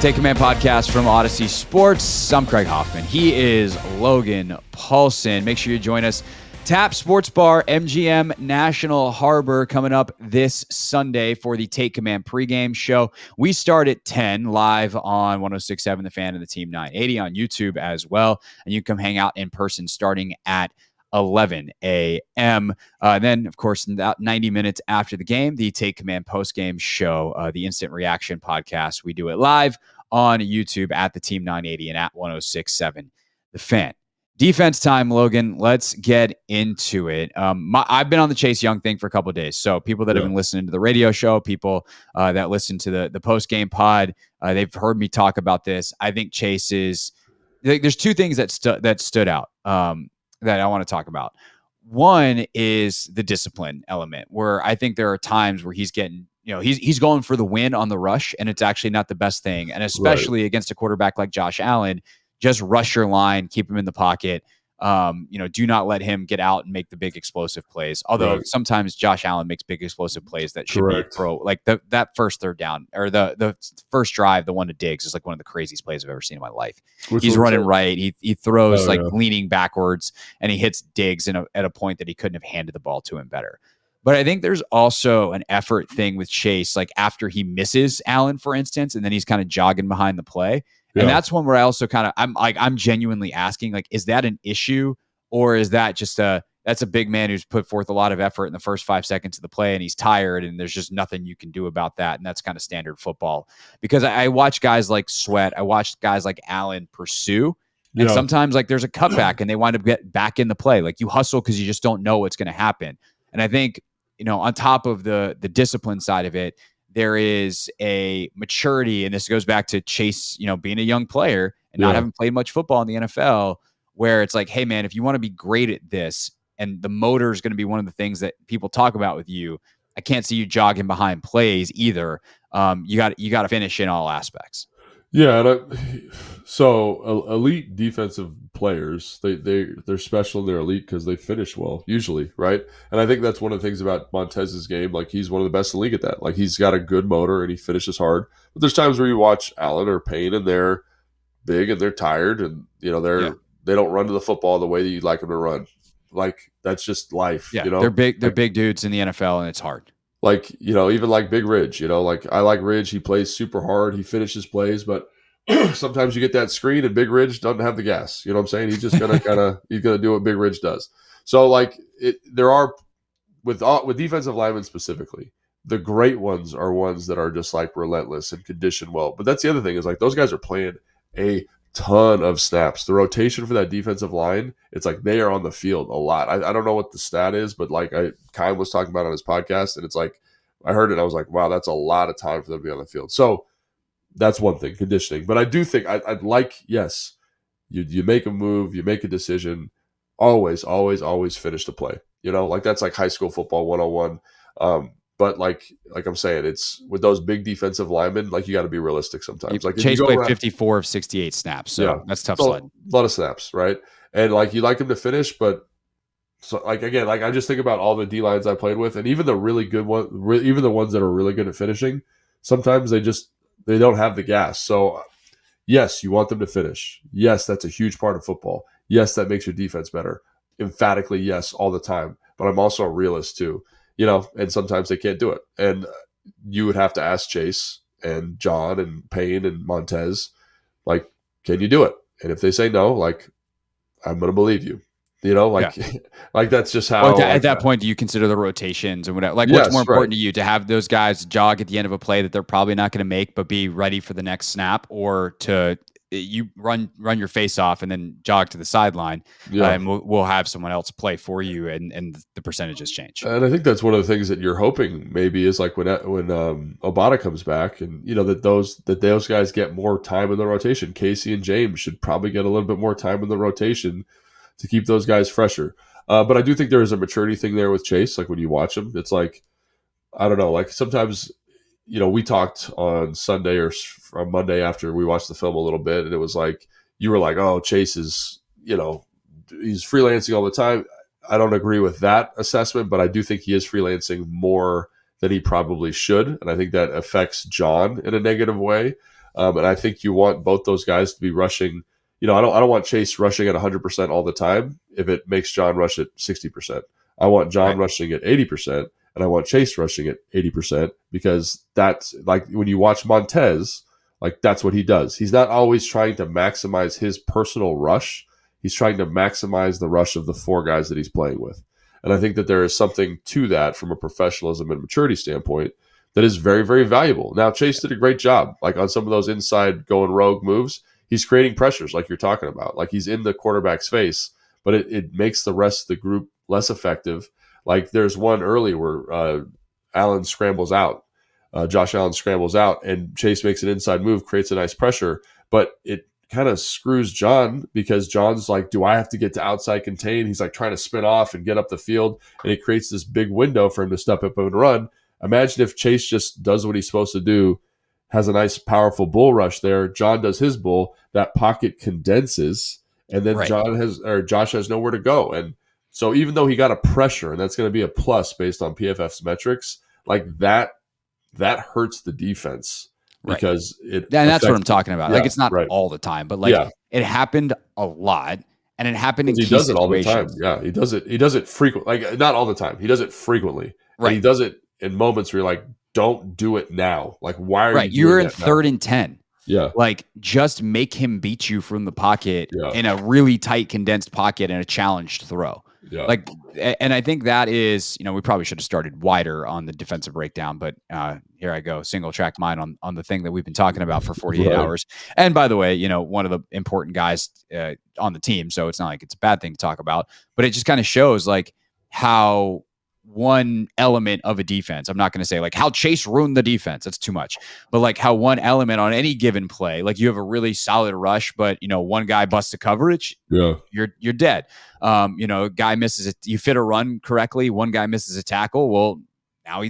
Take Command podcast from Odyssey Sports. I'm Craig Hoffman. He is Logan Paulson. Make sure you join us. Tap Sports Bar, MGM National Harbor, coming up this Sunday for the Take Command pregame show. We start at 10 live on 106.7 The Fan and the Team 980 on YouTube as well. And you can come hang out in person starting at 11 a.m. Then, of course, about 90 minutes after the game, the Take Command postgame show, the Instant Reaction podcast. We do it live on YouTube at the Team 980 and at 106.7 The Fan. Defense time, Logan. Let's get into it. I've been on the Chase Young thing for a couple of days. So people that have been listening to the radio show, people that listen to the post-game pod, they've heard me talk about this. I think Chase is – there's 2 things that stood out that I want to talk about. One is the discipline element, where I think there are times where he's getting – he's going for the win on the rush, and it's actually not the best thing. And especially against a quarterback like Josh Allen – just rush your line, keep him in the pocket. Do not let him get out and make the big explosive plays. Although sometimes Josh Allen makes big explosive plays that should be pro. Like that first third down or the first drive, the one to Diggs is like one of the craziest plays I've ever seen in my life. He's running right. He throws leaning backwards and he hits Diggs at a point that he couldn't have handed the ball to him better. But I think there's also an effort thing with Chase, like after he misses Allen, for instance, and then he's kind of jogging behind the play. And that's one where I also I'm genuinely asking, like, is that an issue, or is that just that's a big man who's put forth a lot of effort in the first 5 seconds of the play and he's tired and there's just nothing you can do about that. And that's kind of standard football, because I watch guys like Sweat. I watch guys like Allen pursue, And Yeah. sometimes like there's a cutback and they wind up get back in the play. Like you hustle because you just don't know what's going to happen. And I think, on top of the discipline side of it, there is a maturity, and this goes back to Chase, being a young player and not having played much football in the NFL, where it's like, hey man, if you want to be great at this, and the motor is going to be one of the things that people talk about with you, I can't see you jogging behind plays either. You got to finish in all aspects. Yeah, so elite defensive players, they're special and they're elite because they finish well, usually, right? And I think that's one of the things about Montez's game. Like he's one of the best in the league at that. Like he's got a good motor and he finishes hard. But there's times where you watch Allen or Payne and they're big and they're tired and they don't run to the football the way that you'd like them to run. Like that's just life. Yeah, they're big. They're big dudes in the NFL, and it's hard. Like, even like Big Ridge, like I like Ridge. He plays super hard. He finishes plays, but sometimes you get that screen and Big Ridge doesn't have the gas. You know what I'm saying? He's just going to he's going to do what Big Ridge does. So like there are with defensive linemen specifically, the great ones are ones that are just like relentless and condition well. But that's the other thing is like those guys are playing a ton of snaps. The rotation for that defensive line, it's like they are on the field a lot. I don't know what the stat is, but like Kyle was talking about on his podcast, and it's like I heard it, I was like, wow, that's a lot of time for them to be on the field. So that's one thing, conditioning. But I do think I'd like, yes, you make a move, you make a decision, always finish the play. Like that's like high school football 101. But like I'm saying, it's with those big defensive linemen, like you got to be realistic sometimes. Like Chase played 54 of 68 snaps, so that's tough sled. A lot of snaps, right? And like you like him to finish, but so like again, like I just think about all the D lines I played with, and even the really good one, even the ones that are really good at finishing, sometimes they don't have the gas. So yes, you want them to finish. Yes, that's a huge part of football. Yes, that makes your defense better. Emphatically, yes, all the time. But I'm also a realist too. And sometimes they can't do it. And you would have to ask Chase and John and Payne and Montez, like, can you do it? And if they say no, like, I'm going to believe you. Like that's just how. Well, at that point, do you consider the rotations and whatever? Like, what's more important to you, to have those guys jog at the end of a play that they're probably not going to make, but be ready for the next snap, or to you run your face off and then jog to the sideline, and we'll have someone else play for you, and the percentages change. And I think that's one of the things that you're hoping maybe is like when Obata comes back, and that those guys get more time in the rotation. Casey and James should probably get a little bit more time in the rotation to keep those guys fresher. But I do think there is a maturity thing there with Chase. Like when you watch him, it's like, I don't know, like sometimes, we talked on Sunday or on Monday after we watched the film a little bit, and it was like, you were like, oh, Chase is, he's freelancing all the time. I don't agree with that assessment, but I do think he is freelancing more than he probably should. And I think that affects John in a negative way. And I think you want both those guys to be rushing. I don't want Chase rushing at 100% all the time if it makes John rush at 60%. I want John rushing at 80%, and I want Chase rushing at 80%, because that's like when you watch Montez, like that's what he does. He's not always trying to maximize his personal rush. He's trying to maximize the rush of the four guys that he's playing with. And I think that there is something to that from a professionalism and maturity standpoint that is very, very valuable. Now, Chase did a great job, like on some of those inside going rogue moves. He's creating pressures like you're talking about. Like he's in the quarterback's face, but it makes the rest of the group less effective. Like there's one early where Allen scrambles out. Josh Allen scrambles out, and Chase makes an inside move, creates a nice pressure, but it kind of screws John, because John's like, do I have to get to outside contain? He's like trying to spin off and get up the field, and it creates this big window for him to step up and run. Imagine if Chase just does what he's supposed to do, has a nice, powerful bull rush there. John does his bull. That pocket condenses, and then Josh has nowhere to go. And so even though he got a pressure, and that's going to be a plus based on PFF's metrics, like that hurts the defense, because it. And that's what I'm talking about. Like it's not all the time, but like it happened a lot, and it happened in key situations. He does it all the time. Yeah, he does it frequently. Like not all the time. He does it frequently. Right. And he does it in moments where you're like, don't do it now. Like, why are you You're in 3rd and 10. Yeah. Like, just make him beat you from the pocket in a really tight, condensed pocket and a challenged throw. Yeah. Like, and I think that is, we probably should have started wider on the defensive breakdown, but here I go, single track mine on the thing that we've been talking about for 48 hours. And by the way, one of the important guys on the team, so it's not like it's a bad thing to talk about, but it just kind of shows like how one element of a defense, I'm not going to say like how Chase ruined the defense, that's too much, but like how one element on any given play, like you have a really solid rush, but one guy busts a coverage, you're dead. Guy misses it, you fit a run correctly, one guy misses a tackle, well,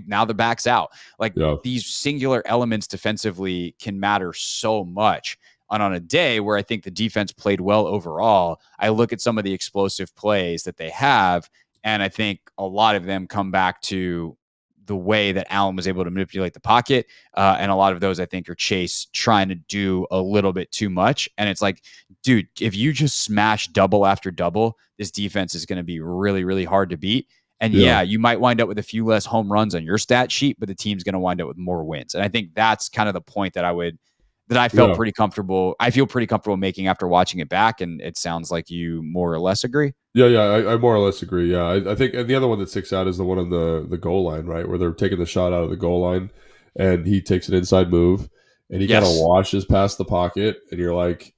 now the back's out. Like these singular elements defensively can matter so much. And on a day where I think the defense played well overall, I look at some of the explosive plays that they have, and I think a lot of them come back to the way that Allen was able to manipulate the pocket. And a lot of those, I think, are Chase trying to do a little bit too much. And it's like, dude, if you just smash double after double, this defense is going to be really, really hard to beat. And you might wind up with a few less home runs on your stat sheet, but the team's going to wind up with more wins. And I think that's kind of the point that I felt pretty comfortable. I feel pretty comfortable making after watching it back. And it sounds like you more or less agree. Yeah, I more or less agree. Yeah, I think, and the other one that sticks out is the one on the goal line, right, where they're taking the shot out of the goal line, and he takes an inside move, and he kind of washes past the pocket, and you're like,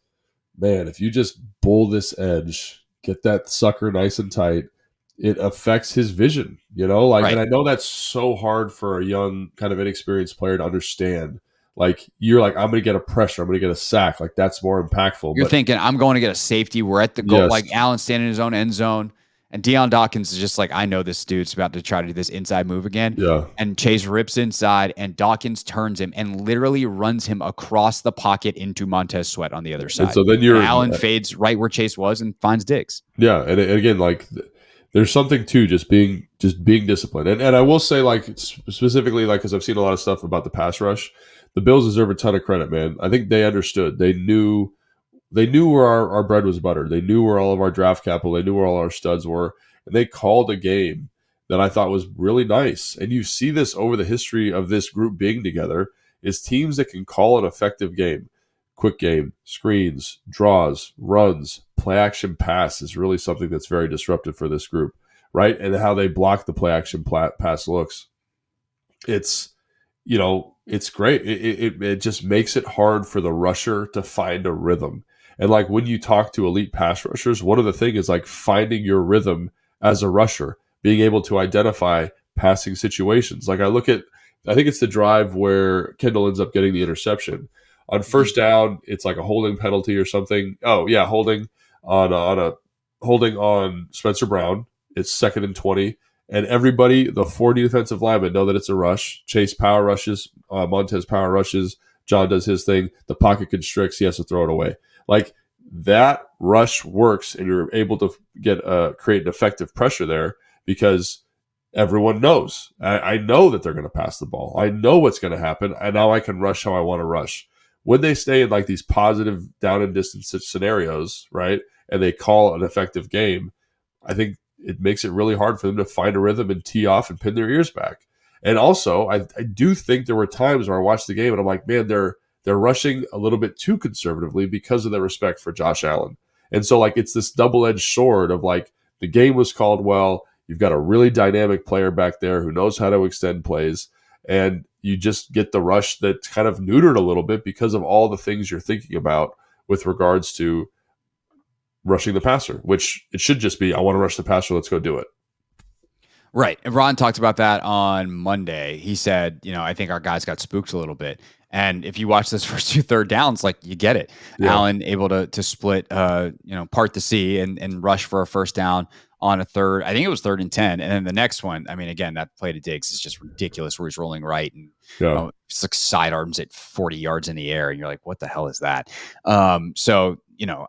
man, if you just bull this edge, get that sucker nice and tight, it affects his vision, And I know that's so hard for a young, kind of inexperienced player to understand. Like, you're like, I'm going to get a pressure. I'm going to get a sack. Like, that's more impactful. You're thinking, I'm going to get a safety. We're at the goal. Like, Allen standing in his own end zone. And Deion Dawkins is just like, I know this dude's about to try to do this inside move again. Yeah. And Chase rips inside, and Dawkins turns him and literally runs him across the pocket into Montez Sweat on the other side. And so then Allen fades right where Chase was and finds Diggs. Yeah. And again, like, there's something to just being disciplined. And I will say, like, specifically, like, because I've seen a lot of stuff about the pass rush, the Bills deserve a ton of credit, man. I think they understood. They knew where our bread was buttered. They knew where all of our draft capital, they knew where all our studs were. And they called a game that I thought was really nice. And you see this over the history of this group being together, is teams that can call an effective game. Quick game, screens, draws, runs, play action pass is really something that's very disruptive for this group, right? And how they block the play action pass looks. It's great. It just makes it hard for the rusher to find a rhythm. And like when you talk to elite pass rushers, one of the things is like finding your rhythm as a rusher, being able to identify passing situations. Like I think it's the drive where Kendall ends up getting the interception. On first down, it's like a holding penalty or something. Oh yeah, holding on Spencer Brown. It's 2nd and 20. And everybody, the 40 defensive linemen, know that it's a rush. Chase power rushes, Montez power rushes, John does his thing. The pocket constricts, he has to throw it away. Like that rush works, and you're able to create an effective pressure there because everyone knows. I know that they're going to pass the ball. I know what's going to happen, and now I can rush how I want to rush. When they stay in like these positive down and distance scenarios, right, and they call an effective game, I think it makes it really hard for them to find a rhythm and tee off and pin their ears back. And also, I do think there were times where I watched the game and I'm like, man, they're rushing a little bit too conservatively because of their respect for Josh Allen. And so, like, it's this double-edged sword of, like, the game was called well, you've got a really dynamic player back there who knows how to extend plays, and you just get the rush that's kind of neutered a little bit because of all the things you're thinking about with regards to rushing the passer, which it should just be, I want to rush the passer, let's go do it. Right. And Ron talked about that on Monday. He said, I think our guys got spooked a little bit. And if you watch those first 2 third downs, like, you get it. Yeah. Allen able to split, part the C and rush for a first down on a third. I think it was 3rd and 10. And then the next one, I mean, again, that play to Diggs is just ridiculous, where he's rolling right and it's like sidearms at 40 yards in the air. And you're like, what the hell is that? So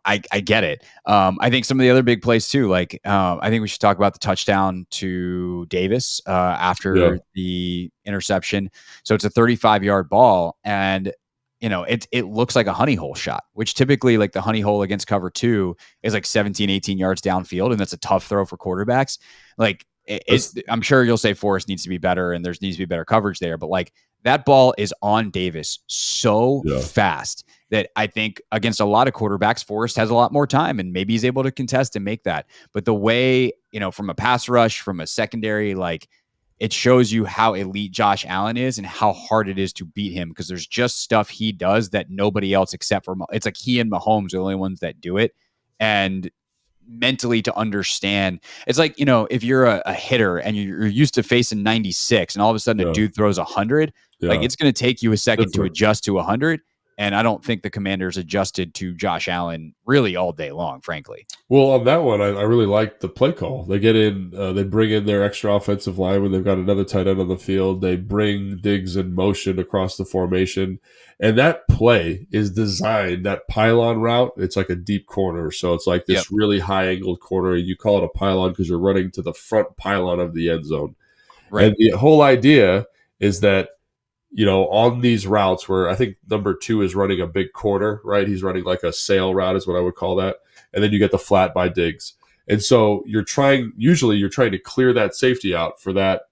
I get it. I think some of the other big plays too, like I think we should talk about the touchdown to Davis after the interception. So it's a 35-yard ball, and it looks like a honey hole shot, which typically, like, the honey hole against cover 2 is like 17, 18 yards downfield, and that's a tough throw for quarterbacks. Like, I'm sure you'll say Forrest needs to be better and there needs to be better coverage there, but like, that ball is on Davis so fast that I think against a lot of quarterbacks, Forrest has a lot more time and maybe he's able to contest and make that. But the way from a pass rush, from a secondary, like it shows you how elite Josh Allen is and how hard it is to beat him, because there's just stuff he does that nobody else except for it's like he and Mahomes are the only ones that do it. And mentally to understand, it's like, if you're a hitter and you're used to facing 96 and all of a sudden a dude throws 100, like it's going to take you a second to adjust to 100. And I don't think the Commanders adjusted to Josh Allen really all day long, frankly. Well, on that one, I really like the play call. They get in, they bring in their extra offensive line when they've got another tight end on the field. They bring Diggs in motion across the formation. And that play is designed, that pylon route, it's like a deep corner. So it's like this really high-angled corner. You call it a pylon because you're running to the front pylon of the end zone. Right. And the whole idea is that, on these routes where I think number 2 is running a big corner, right? He's running like a sail route is what I would call that. And then you get the flat by Diggs. And so you're trying to clear that safety out for that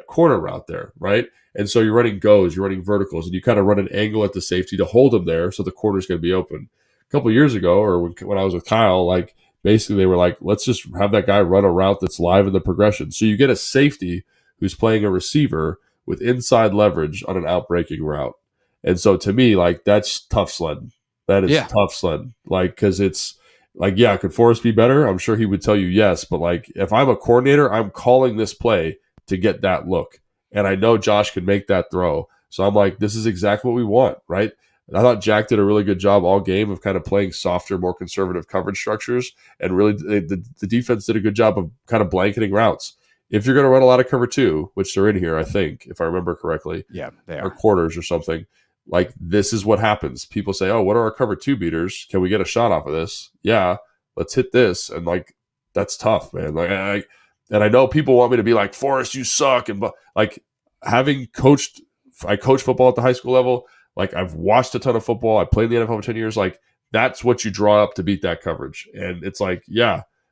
corner route there, right? And so you're running goes, you're running verticals, and you kind of run an angle at the safety to hold him there so the corner's going to be open. A couple of years ago, or when I was with Kyle, like basically they were like, let's just have that guy run a route that's live in the progression. So you get a safety who's playing a receiver with inside leverage on an outbreaking route. And so to me, like, that's tough sledding. That is tough sledding. Like, because it's like, could Forrest be better? I'm sure he would tell you yes. But like, if I'm a coordinator, I'm calling this play to get that look. And I know Josh can make that throw. So I'm like, this is exactly what we want, right? And I thought Jack did a really good job all game of kind of playing softer, more conservative coverage structures. And really, the defense did a good job of kind of blanketing routes. If you're going to run a lot of cover 2, which they're in here, I think, if I remember correctly, they are, or quarters or something, like this is what happens. People say, oh, what are our cover 2 beaters? Can we get a shot off of this? Yeah, let's hit this. And like, that's tough, man. Like, I know people want me to be like, Forrest, you suck. And but like having coached, I coached football at the high school level. Like I've watched a ton of football. I played in the NFL for 10 years. Like that's what you draw up to beat that coverage. And it's like,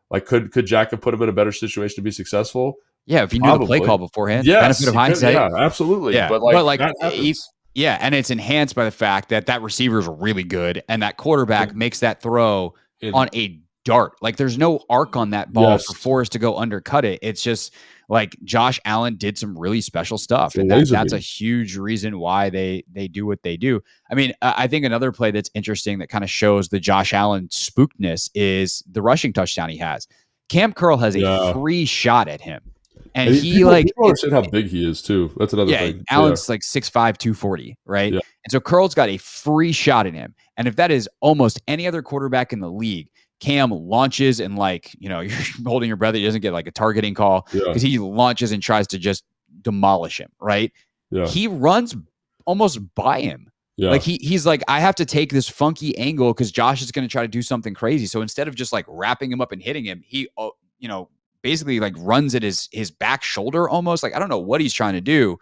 like could Jack have put him in a better situation to be successful? Yeah, if you knew the play call beforehand, yes, benefit of hindsight. Yeah, absolutely. Yeah, but like that happens. And it's enhanced by the fact that receiver is really good and that quarterback makes that throw on a dart. Like there's no arc on that ball for Forrest to go undercut it. It's just like Josh Allen did some really special stuff. And that's a huge reason why they do what they do. I mean, I think another play that's interesting that kind of shows the Josh Allen spookedness is the rushing touchdown he has. Cam Curl has a free shot at him. And people understand how big he is too. That's another thing. Allen's like 6'5", 240, right? Yeah. And so Curl's got a free shot at him. And if that is almost any other quarterback in the league, Cam launches and you're holding your breath. He doesn't get like a targeting call because he launches and tries to just demolish him, right? Yeah. He runs almost by him. Yeah. Like he's like, I have to take this funky angle because Josh is going to try to do something crazy. So instead of just like wrapping him up and hitting him, he, basically like runs at his back shoulder almost. Like I don't know what he's trying to do,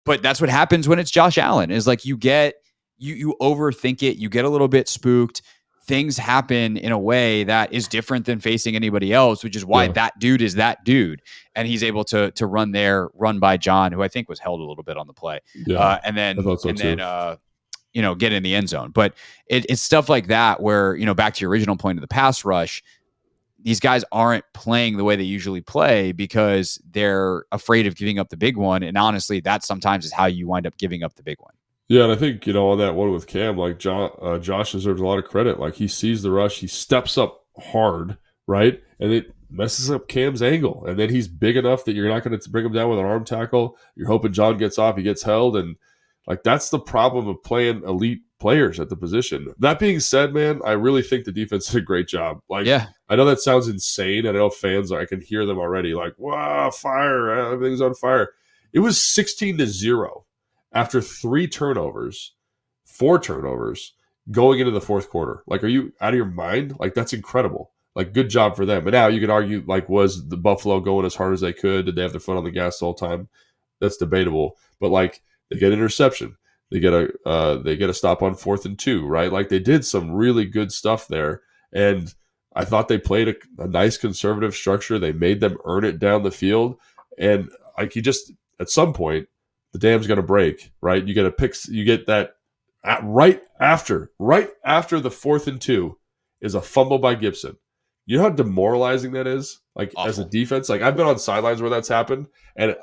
but that's what happens when it's Josh Allen. Is like you overthink it, you get a little bit spooked. Things happen in a way that is different than facing anybody else, which is why that dude is that dude, and he's able to run by John, who I think was held a little bit on the play, and then get in the end zone. But it's stuff like that where back to your original point of the pass rush. These guys aren't playing the way they usually play because they're afraid of giving up the big one. And honestly, that sometimes is how you wind up giving up the big one. Yeah, and I think, on that one with Cam, like Josh deserves a lot of credit. Like he sees the rush, he steps up hard, right? And it messes up Cam's angle. And then he's big enough that you're not going to bring him down with an arm tackle. You're hoping John gets off, he gets held. And like that's the problem of playing elite players at the position. That being said, man, I really think the defense did a great job. Like, I know that sounds insane. I know fans, I can hear them already like, wow, fire, everything's on fire. It was 16-0 after 4 turnovers going into the fourth quarter. Like, are you out of your mind? Like, that's incredible. Like, good job for them. But now you could argue, like, was the Buffalo going as hard as they could? Did they have their foot on the gas the whole time? That's debatable. But like, they get an interception. They get a stop on 4th and 2, right? Like they did some really good stuff there. And I thought they played a nice conservative structure. They made them earn it down the field. And like at some point, the dam's going to break, right? You get that right after the 4th and 2 is a fumble by Gibson. you know how demoralizing that is? Like Awful. as a defense, like I've been on sidelines where that's happened, and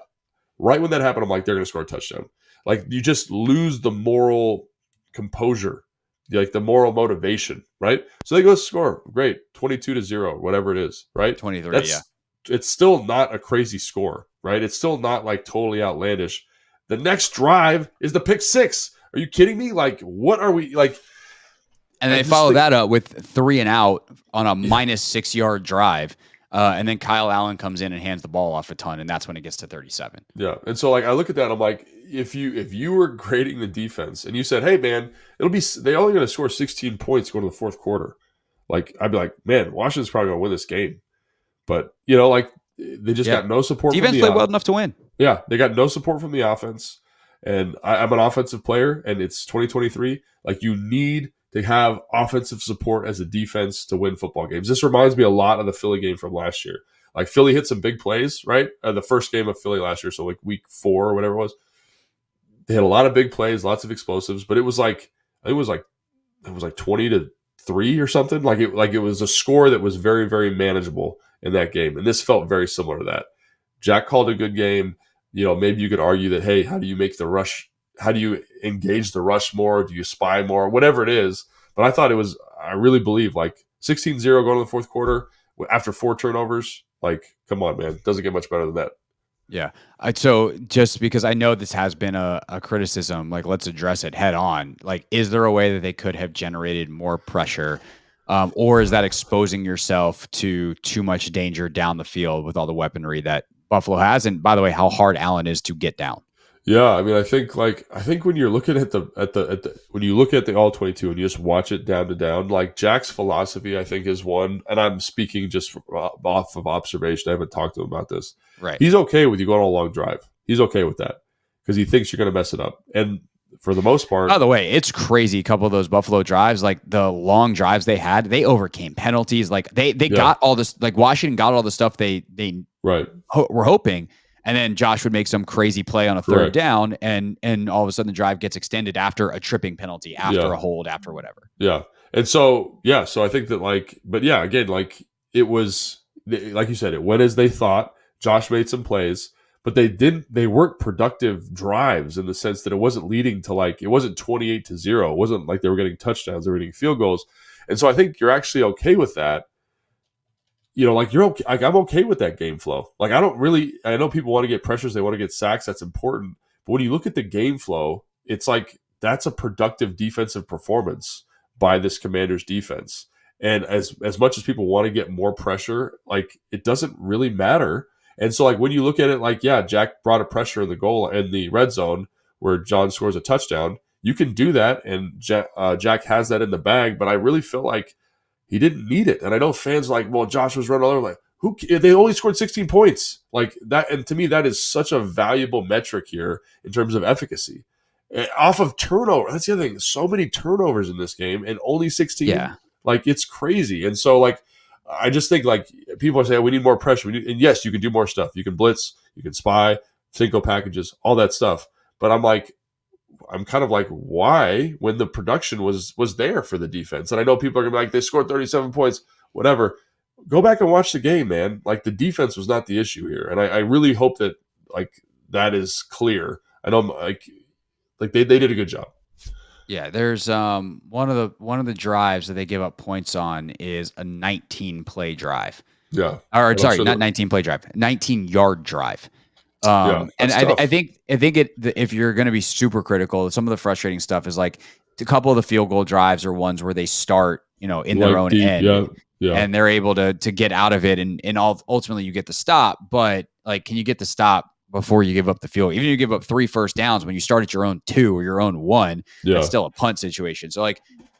right when that happened, I'm like, they're going to score a touchdown. Like you just lose the moral composure, like the moral motivation, right? So they go score, great, 22-0, whatever it is, right? 23, yeah. It's still not a crazy score, right? It's still not like totally outlandish. The next drive is the pick six. Are you kidding me? Like, what are we like? And they follow that up with 3 and out on a minus 6 yard drive. And then Kyle Allen comes in and hands the ball off a ton, and that's when it gets to 37. Yeah. And so like I look at that, I'm like, if you were grading the defense and you said, hey man, they're only going to score 16 points going to the fourth quarter. Like I'd be like, man, Washington's probably going to win this game. But like they just got no support. Defense played well enough to win. Yeah, they got no support from the offense. And I'm an offensive player, and it's 2023. Like you need to have offensive support as a defense to win football games. This reminds me a lot of the Philly game from last year. Like Philly hit some big plays, right? The first game of Philly last year, so like week 4 or whatever it was. They had a lot of big plays, lots of explosives, but it was like 20-3 or something. Like it was a score that was very, very manageable in that game. And this felt very similar to that. Jack called a good game. Maybe you could argue that, hey, how do you make the rush? How do you engage the rush more? Do you spy more? Whatever it is. But I really believe like 16-0 going to the fourth quarter after 4 turnovers. Like, come on, man. Doesn't get much better than that. Yeah. So just because I know this has been a criticism, like let's address it head on. Like, is there a way that they could have generated more pressure? Or is that exposing yourself to too much danger down the field with all the weaponry that Buffalo has? And by the way, how hard Allen is to get down. Yeah, I mean, I think when you're looking at when you look at the all 22 and you just watch it down to down, like Jack's philosophy, I think is one, and I'm speaking just off of observation. I haven't talked to him about this. Right. He's okay with you going on a long drive. He's okay with that because he thinks you're going to mess it up. And for the most part, by the way, it's crazy. A couple of those Buffalo drives, like the long drives they had, they overcame penalties. Like they got all this, like Washington got all the stuff they right were hoping. And then Josh would make some crazy play on a third down, and all of a sudden the drive gets extended after a tripping penalty, after a hold, after whatever. Yeah. And so I think that but again, like it was, like you said, it went as they thought. Josh made some plays, but they weren't productive drives in the sense that it wasn't leading to it wasn't 28-0. It wasn't like they were getting touchdowns, they were getting field goals. And so I think you're actually okay with that. Like you're okay. Like I'm okay with that game flow. Like I know people want to get pressures, they want to get sacks. That's important. But when you look at the game flow, it's like that's a productive defensive performance by this Commanders defense. And as much as people want to get more pressure, like it doesn't really matter. And so like when you look at it, Jack brought a pressure in the goal in the red zone where John scores a touchdown. You can do that, and Jack has that in the bag. But I really feel like he didn't need it. And I know fans are like, well, Josh was running all over. Like, they only scored 16 points. Like that. And to me, that is such a valuable metric here in terms of efficacy. Off of turnover. That's the other thing. So many turnovers in this game and only 16. Yeah. Like, it's crazy. And so, I just think, people are saying, we need more pressure. And yes, you can do more stuff. You can blitz, you can spy, single packages, all that stuff. But I'm kind of like, why, when the production was there for the defense? And I know people are going to be like, they scored 37 points, whatever. Go back and watch the game, man. Like, the defense was not the issue here. And I really hope that, that is clear. I know, they did a good job. Yeah, there's one of the drives that they give up points on is a 19-play drive. Yeah. Or sorry, not 19-play drive, 19-yard drive. And I think if you're going to be super critical, some of the frustrating stuff is like a couple of the field goal drives are ones where they start, in their own end, and they're able to get out of it, and ultimately you get the stop. But can you get the stop before you give up the field? Even if you give up 3 first downs when you start at your own 2 or your own 1, it's still a punt situation. So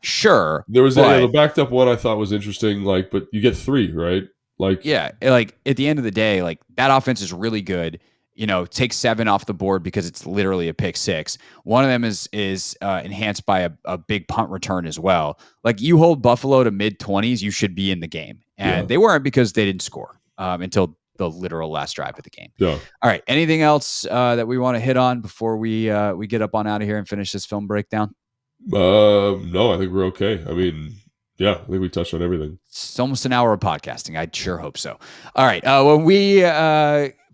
sure, there was the backed up one I thought was interesting. But you get 3, right? At the end of the day, that offense is really good. Take 7 off the board because it's literally a pick 6. One of them is enhanced by a big punt return as well. You hold Buffalo to mid-20s, you should be in the game. And they weren't because they didn't score until the literal last drive of the game. Yeah. All right. Anything else that we want to hit on before we get up on out of here and finish this film breakdown? No, I think we're okay. I mean, Yeah, I think we touched on everything. It's almost an hour of podcasting. I sure hope so. All right. When we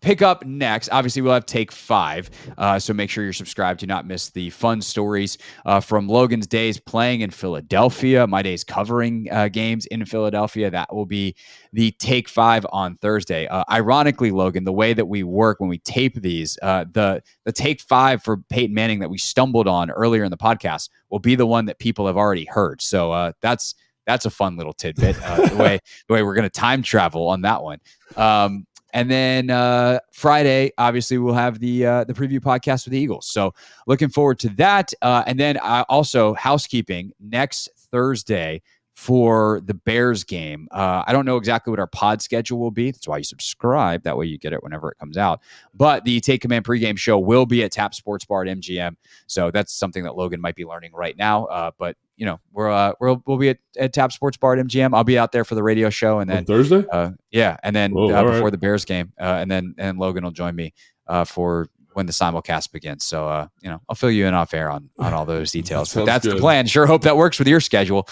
pick up next, obviously we'll have Take 5. So make sure you're subscribed to not miss the fun stories from Logan's days playing in Philadelphia, my days covering games in Philadelphia. That will be the Take 5 on Thursday. Ironically, Logan, the way that we work when we tape these, the Take 5 for Peyton Manning that we stumbled on earlier in the podcast will be the one that people have already heard. So that's a fun little tidbit. The way we're going to time travel on that one. And then Friday, obviously, we'll have the preview podcast with the Eagles. So looking forward to that. And then also housekeeping next Thursday for the Bears game. I don't know exactly what our pod schedule will be. That's why you subscribe. That way you get it whenever it comes out. But the Take Command pregame show will be at Tap Sports Bar at MGM. So that's something that Logan might be learning right now. But you know, we'll be at Tap Sports Bar at MGM. I'll be out there for the radio show, and then on Thursday. Yeah, and then before right. the Bears game, and Logan will join me for when the simulcast begins. So I'll fill you in off air on all those details. But that's good. The plan. Sure hope that works with your schedule.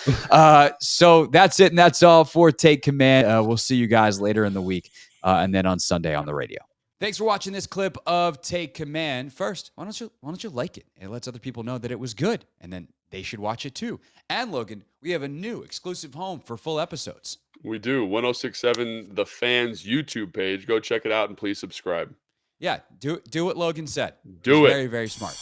So that's it, and that's all for Take Command. We'll see you guys later in the week, and then on Sunday on the radio. Thanks for watching this clip of Take Command. First, why don't you like it? It lets other people know that it was good, and then they should watch it too. And Logan, we have a new exclusive home for full episodes. We do. 1067 The Fans YouTube page. Go check it out and please subscribe. Yeah, do what Logan said. Do it. Very, very smart.